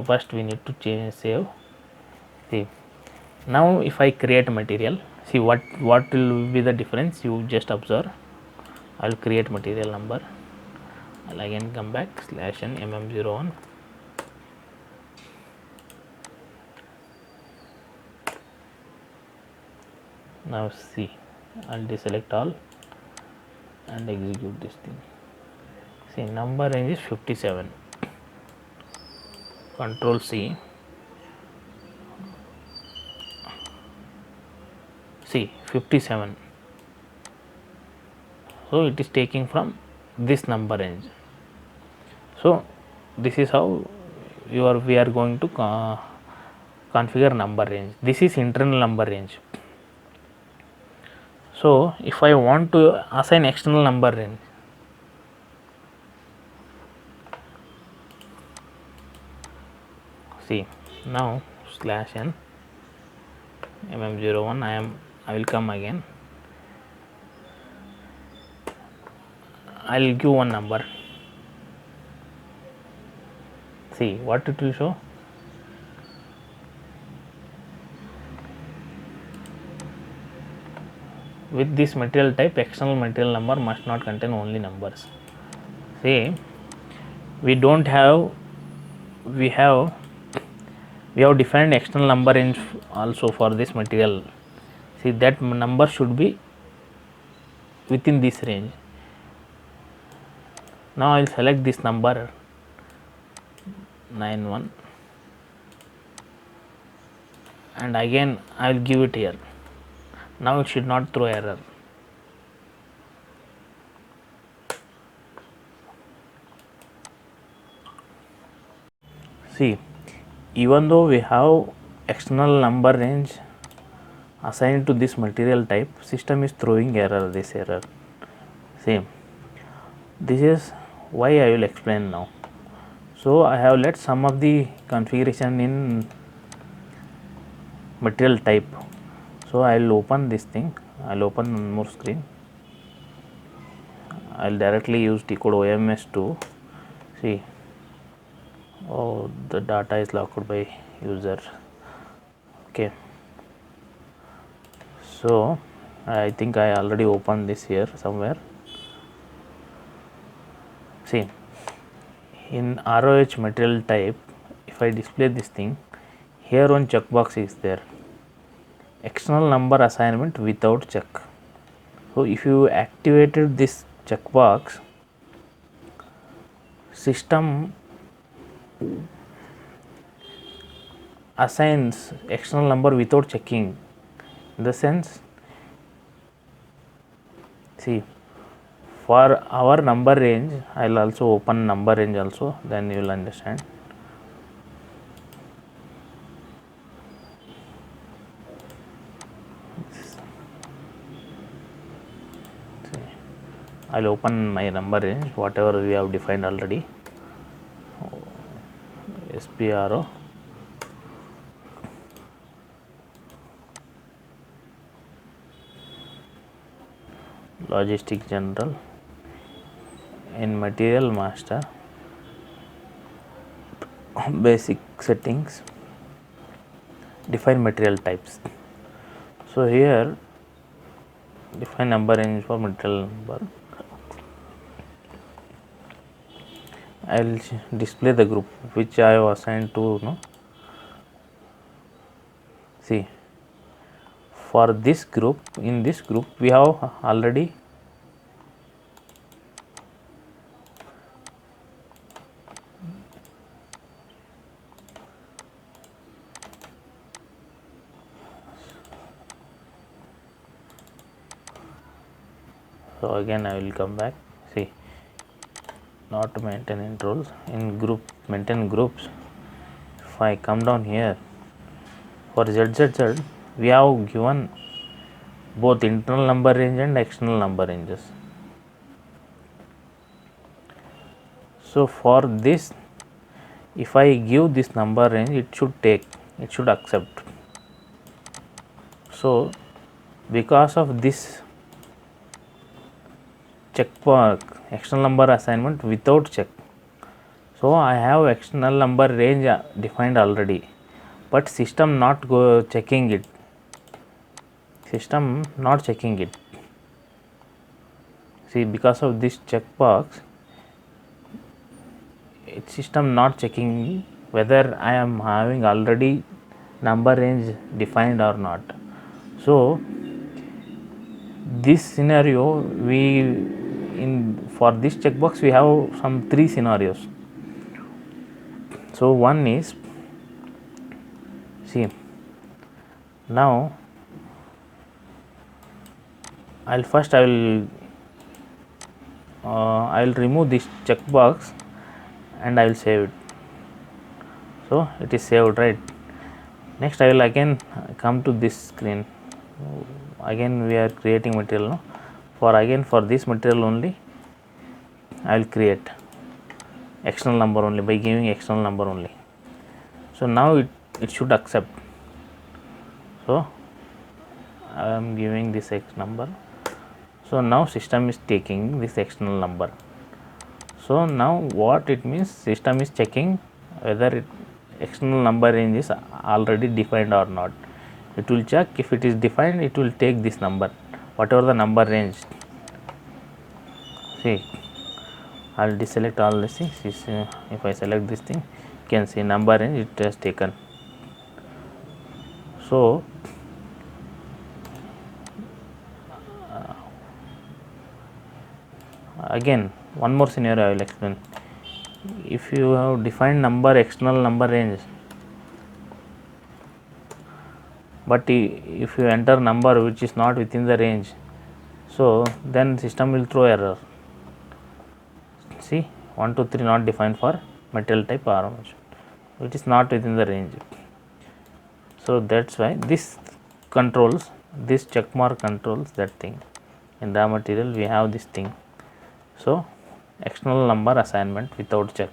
first we need to change, save. See now if I create a material, see what will be the difference, you just observe. I will create material number, I will again come back /n mm01, now see I will deselect all and execute this thing. See number range is 57, control C, see 57. So it is taking from this number range. So this is how we are going to configure number range. This is internal number range. So if I want to assign external number range, see now /n mm01, I will come again, I will give one number see what it will show. With this material type, external material number must not contain only numbers. See, we don't have, we have defined external number range also for this material. See, that number should be within this range. Now I will select this number 91 and again I will give it here. Now it should not throw error. See, even though we have external number range assigned to this material type, system is throwing error, this error. See, this is why I will explain now. So I have let some of the configuration in material type. So I will open this thing, I will open one more screen. I will directly use T-code OMS to see. Oh, the data is locked by user. Okay. So I think I already opened this here somewhere. See, in ROH material type, if I display this thing, here one checkbox is there, external number assignment without check. So if you activated this checkbox, system assigns external number without checking. In the sense, see, for our number range, I will also open number range also, then you will understand. I will open my number range, whatever we have defined already. SPRO, logistic general, in material master, basic settings, define material types. So here define number range for material number. I will display the group which I have assigned to, no. See, for this group, in this group we have already so again I will come back. See, not maintain roles, in group maintain groups. If I come down here, for ZZZ we have given both internal number range and external number ranges. So for this, if I give this number range, it should take, it should accept. So because of this checkbox, external number assignment without check, so I have external number range defined already, but system not checking it. System not checking it. See, because of this checkbox, system not checking whether I am having already number range defined or not. So this scenario, for this checkbox we have some 3 scenarios. So one is, see, now I will remove this checkbox and I will save it. So it is saved, right? Next I will again come to this screen. Again we are creating material, no? For this material only I will create external number only by giving external number only. So now it should accept. So I am giving this X number. So now system is taking this external number. So now what it means, system is checking whether external number range is already defined or not. It will check. If it is defined, it will take this number, whatever the number range. See, I will deselect all these things. If I select this thing, you can see number range it has taken. So again, one more scenario I will explain. If you have defined number external number range, but if you enter number which is not within the range, so then system will throw error. See, 1 2 3 not defined for material type armature, which is not within the range. So that's why this controls, this check mark controls that thing. In raw material we have this thing. So external number assignment without check.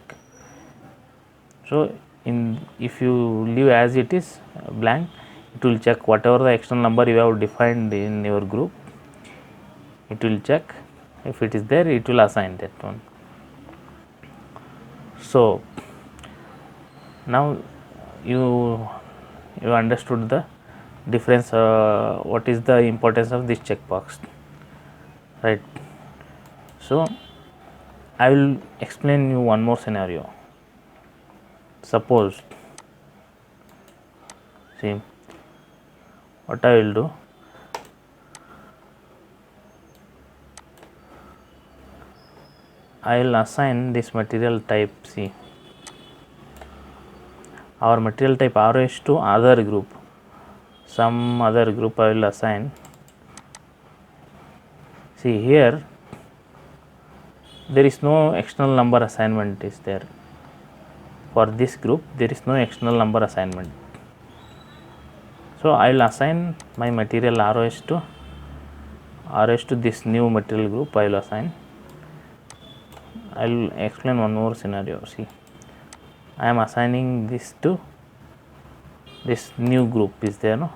So if you leave as it is blank, it will check whatever the external number you have defined in your group. It will check. If it is there, it will assign that one. So now you understood the difference, what is the importance of this checkbox, right? So I will explain you one more scenario. Suppose, see what I will do. I will assign this material type. See, our material type ROH to other group, some other group I will assign. See here, there is no external number assignment is there. For this group, there is no external number assignment. So I will assign my material ROH to this new material group. I will assign. I will explain one more scenario. See, I am assigning this to this new group is there, no?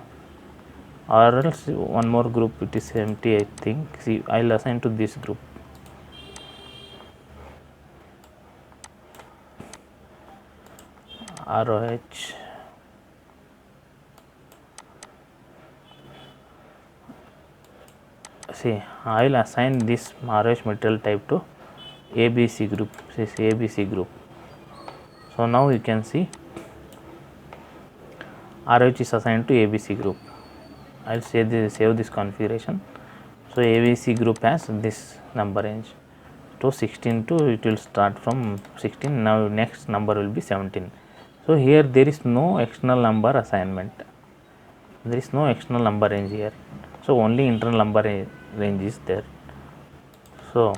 Or else one more group it is empty, I think. See, I will assign to this group. ROH. See, I will assign this ROH material type to ABC group. This ABC group. So now you can see ROH is assigned to ABC group. I will save this configuration. So ABC group has this number range to 16 to, it will start from 16. Now next number will be 17. So here there is no external number assignment. There is no external number range here. So only internal number range is there. So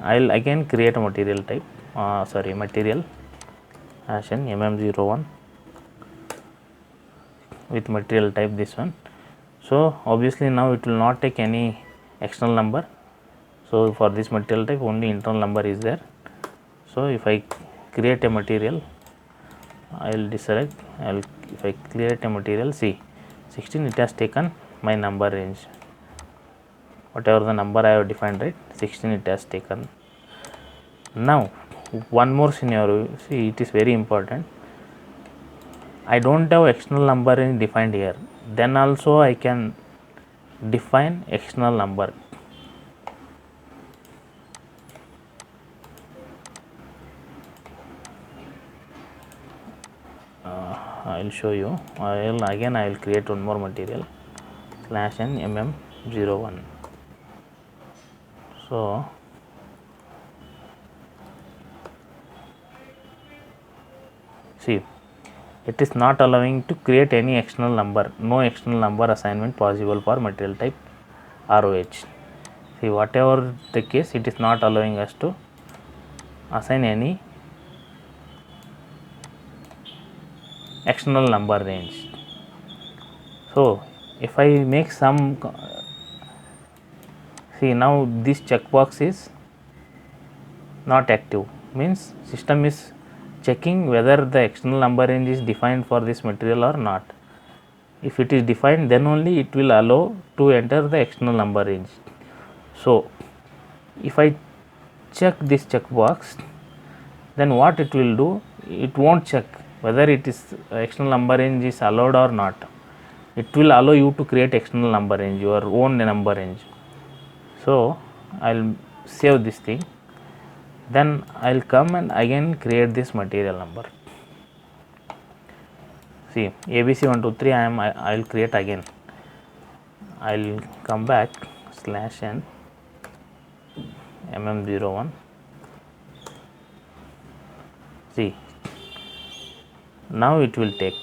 I will again create a material type. Material assign MM01 with material type this one. So obviously now it will not take any external number. So for this material type only internal number is there. So if I create a material, I will deselect. If I create a material, see 16, it has taken my number range. Whatever the number I have defined, right, 16 it has taken. Now one more scenario. See, it is very important. I don't have external number range defined here. Then also I can define external number. I will show you. I will create one more material /n MM01. So see, it is not allowing to create any external number. No external number assignment possible for material type ROH. See, whatever the case, it is not allowing us to assign any external number range. So if I make some, see now this checkbox is not active, means system is checking whether the external number range is defined for this material or not. If it is defined, then only it will allow to enter the external number range. So if I check this checkbox, then what it will do, it won't check whether it is external number range is allowed or not. It will allow you to create external number range, your own number range. So I'll save this thing, then I'll come and again create this material number. See, ABC123 I'll create again. I'll come back /n mm01. See, now it will take.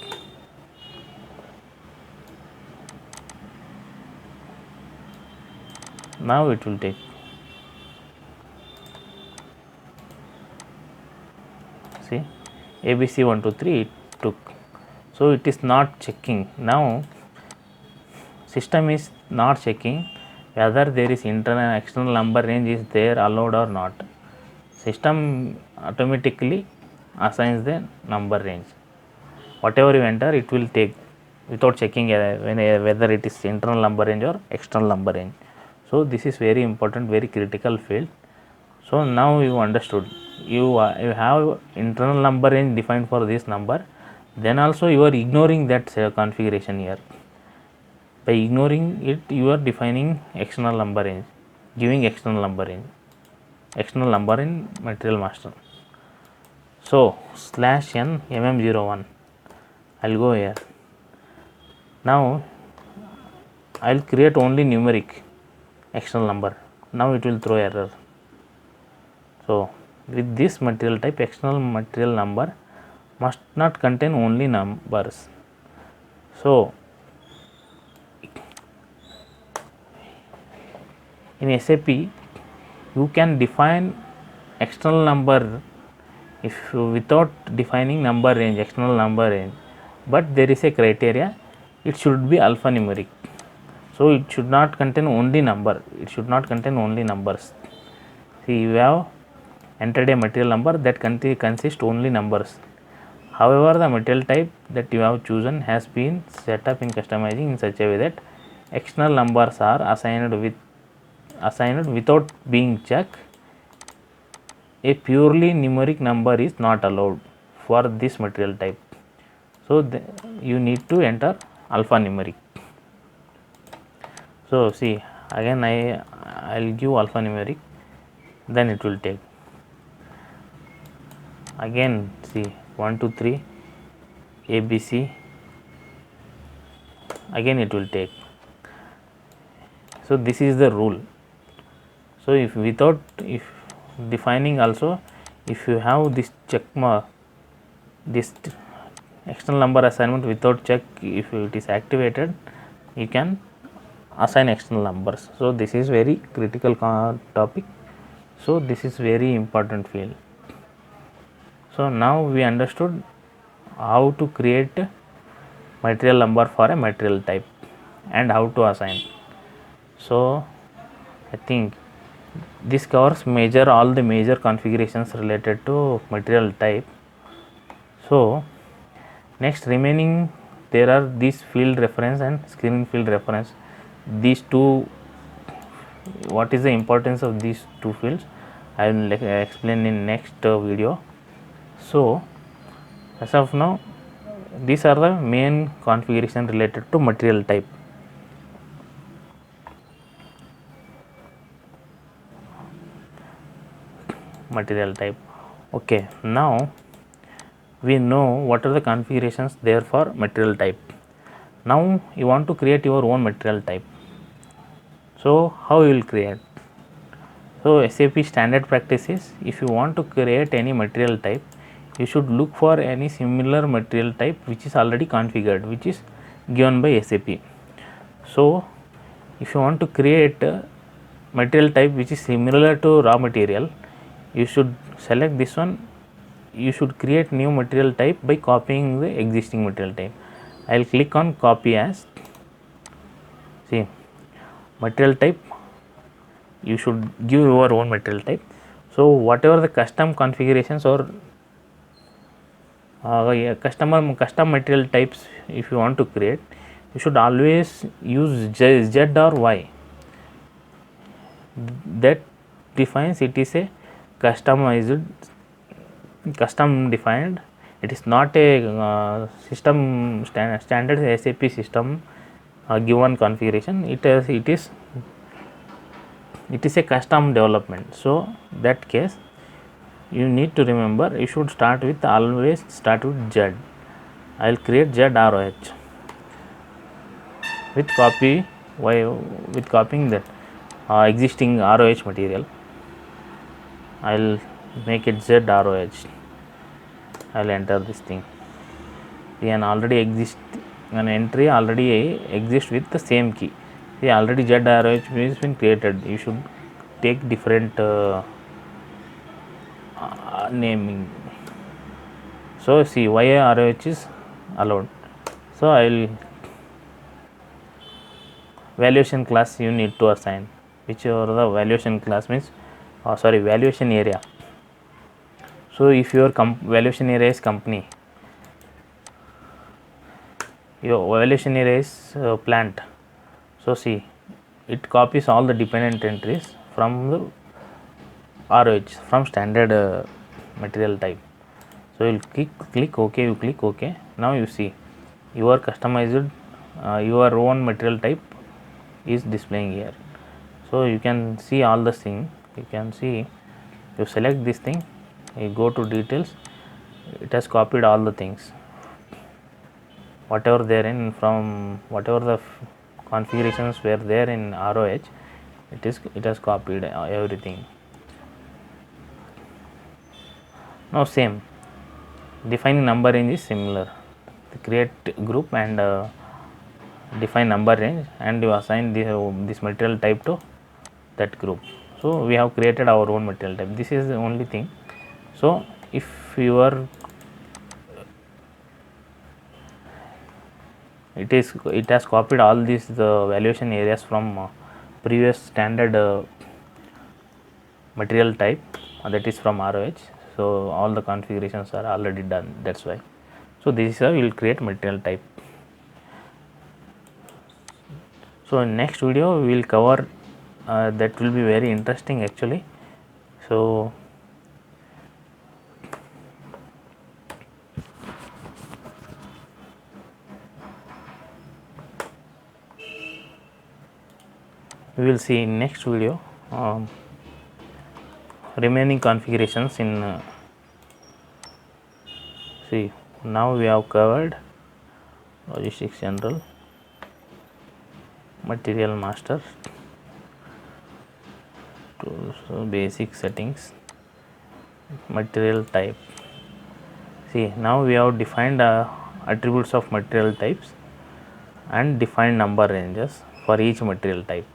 Now it will take. See, ABC123 it took. So it is not checking. Now system is not checking whether there is internal and external number range is there allowed or not. System automatically assigns the number range. Whatever you enter, it will take without checking whether it is internal number range or external number range. So this is very important, very critical field. So now you understood. You have internal number range defined for this number. Then also you are ignoring that configuration here. By ignoring it, you are defining external number range, giving external number range, external number in material master. So /n mm01, I'll go here. Now I'll create only numeric external number. Now it will throw error. So with this material type, external material number must not contain only numbers. So in SAP you can define external number if without defining number range, external number range, but there is a criteria, it should be alphanumeric. So it should not contain only number, it should not contain only numbers. See, you have entered a material number that consists only numbers. However, the material type that you have chosen has been set up in customizing in such a way that external numbers are assigned without being checked. A purely numeric number is not allowed for this material type. So you need to enter alphanumeric. So see, again I'll give alphanumeric, then it will take. Again see, 1 2 3 ABC, again it will take. So this is the rule. So if defining also, if you have this check mark, this external number assignment without check, if it is activated, you can assign external numbers. So this is very critical topic. So this is very important field. So now we understood how to create material number for a material type and how to assign. So I think this covers all the major configurations related to material type. So next remaining, there are these field reference and screen field reference. These two, what is the importance of these two fields, I will explain in next video. So as of now, these are the main configuration related to material type. Material type. Okay, now we know what are the configurations there for material type. Now you want to create your own material type. So how you will create? So SAP standard practice is, if you want to create any material type, you should look for any similar material type which is already configured, which is given by SAP. So if you want to create a material type which is similar to raw material, you should select this one. You should create new material type by copying the existing material type. I will click on copy as. See, material type, you should give your own material type. So whatever the custom configurations or custom material types, if you want to create, you should always use Z or Y. That defines it is a customized custom defined. It is not a system standard SAP system given configuration. It is a custom development. So that case you need to remember, you should always start with Z. I will create Z ROH with copying that existing ROH material. I will make it Z ROH. I will enter this thing. An entry already exists with the same key. See, already Z ROH has been created. You should take different naming. So see, YA ROH is allowed. So I will valuation class you need to assign, whichever the valuation class means, valuation area. So if your valuation area is company, your valuation area is plant. So see, it copies all the dependent entries from the ROH, from standard material type. So you will click OK, you click OK. Now you see your customized your own material type is displaying here. So you can see all the thing. You can see, you select this thing, you go to details, it has copied all the things, whatever there in, from whatever the configurations were there in ROH, it has copied everything. Now same, defining number range is similar. Create group and define number range, and you assign this material type to that group. So we have created our own material type. This is the only thing. So if it has copied all these the valuation areas from previous standard material type, that is from ROH. So all the configurations are already done, that's why. So this is how we will create material type. So in next video we will cover that will be very interesting actually. So we will see in next video remaining configurations in see, now we have covered logistics general, material master, so basic settings, material type. See, now we have defined attributes of material types and defined number ranges for each material type.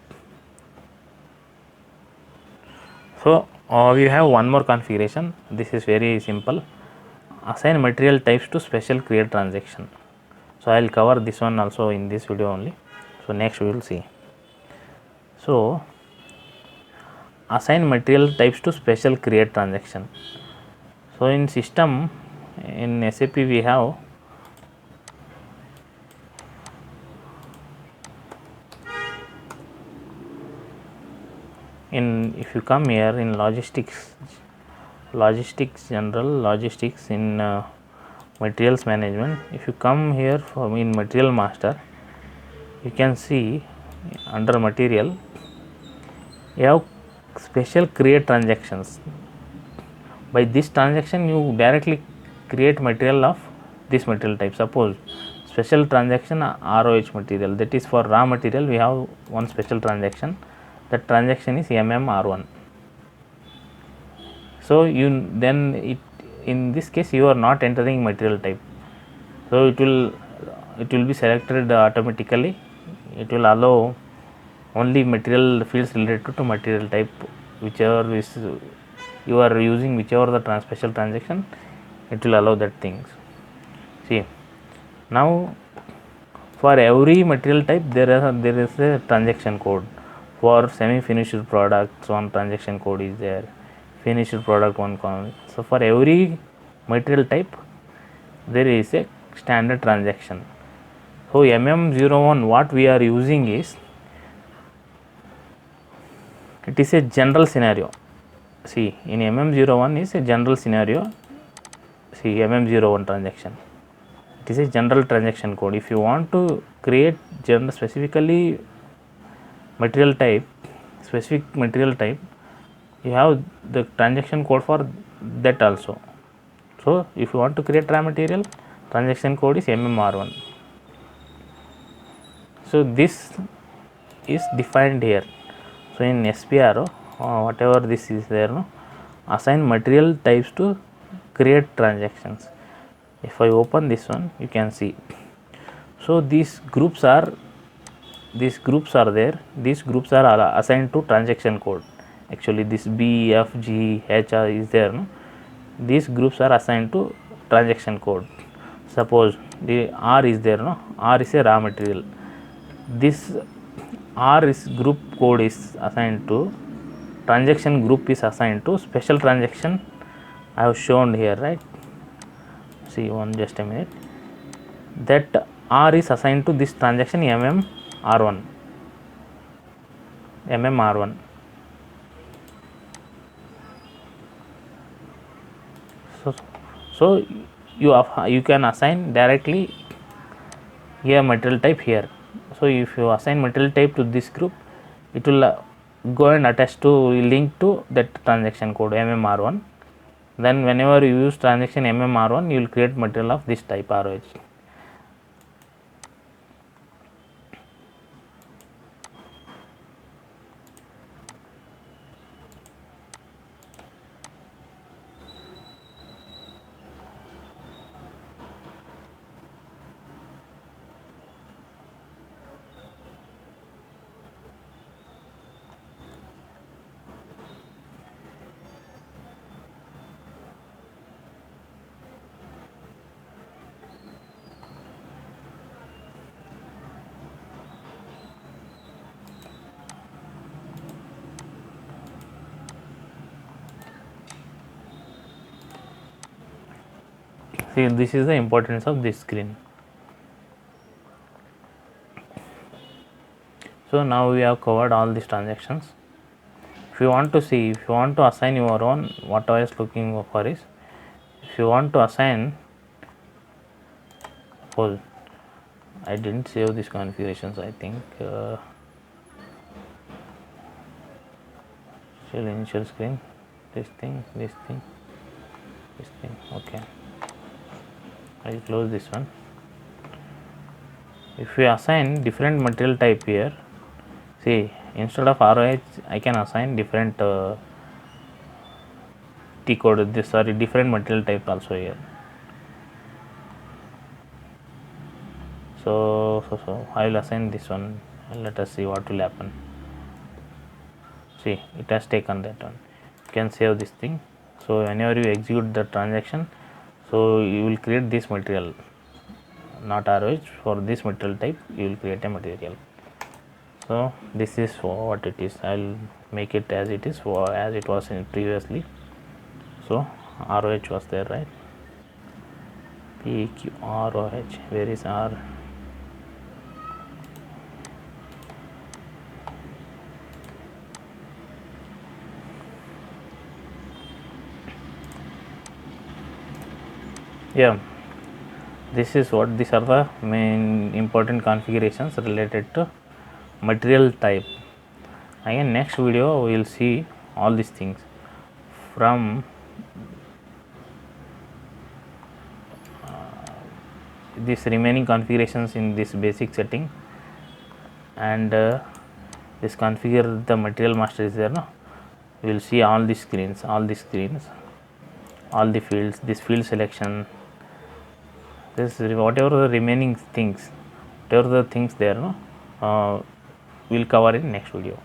So we have one more configuration. This is very simple. Assign material types to special create transaction. So I will cover this one also in this video only. So next we will see. So assign material types to special create transaction. So in system, in SAP we have if you come here in logistics general, logistics in materials management, if you come here in material master, you can see under material you have special create transactions. By this transaction you directly create material of this material type. Suppose special transaction ROH material, that is for raw material we have one special transaction, that transaction is MMR1. So in this case you are not entering material type, so it will be selected automatically. It will allow only material fields related to material type, whichever is you are using, whichever the special transaction, it will allow that things. See, now for every material type there is a transaction code. For semi finished products, one transaction code is there, finished product one code. So for every material type there is a standard transaction. So MM01 what we are using is, it is a general scenario. See, in MM01 is a general scenario. see MM01 transaction. It is a general transaction code. If you want to create specifically material type, specific material type, you have the transaction code for that also. So if you want to create raw material, transaction code is MMR1. So this is defined here. So in SPRO, whatever this is there, no, assign material types to create transactions. If I open this one, you can see. So these groups are there. These groups are assigned to transaction code. Actually, this B, F, G, H is there. No? These groups are assigned to transaction code. Suppose the R is there. No? R is a raw material. This R is group code is assigned to transaction group is assigned to special transaction. I have shown here, right? See just a minute. That R is assigned to this transaction MMR1. So you can assign directly here material type here. So if you assign material type to this group, it will go and attach to link to that transaction code MMR1. Then whenever you use transaction MMR1, you will create material of this type ROH. See, this is the importance of this screen. So now we have covered all these transactions. If you want to see, if you want to assign your own, what I was looking for is, if you want to assign, suppose I didn't save these configurations, I think. Initial screen, this thing, okay. I will close this one. If we assign different material type here, see, instead of ROH, I can assign different T code, different material type also here. So I will assign this one and let us see what will happen. See, it has taken that one. You can save this thing. So whenever you execute the transaction, so you will create this material, not ROH. For this material type, you will create a material. So this is what it is. I will make it as it is, as it was in previously. So ROH was there, right? PQ ROH. Where is R? Yeah, this is what, these are the main important configurations related to material type. Again, next video we will see all these things from these remaining configurations in this basic setting, and this configure the material master is there. No, we will see all these screens, all the fields, this field selection, this whatever the remaining things, whatever the things there, no, we'll cover in next video.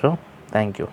So thank you.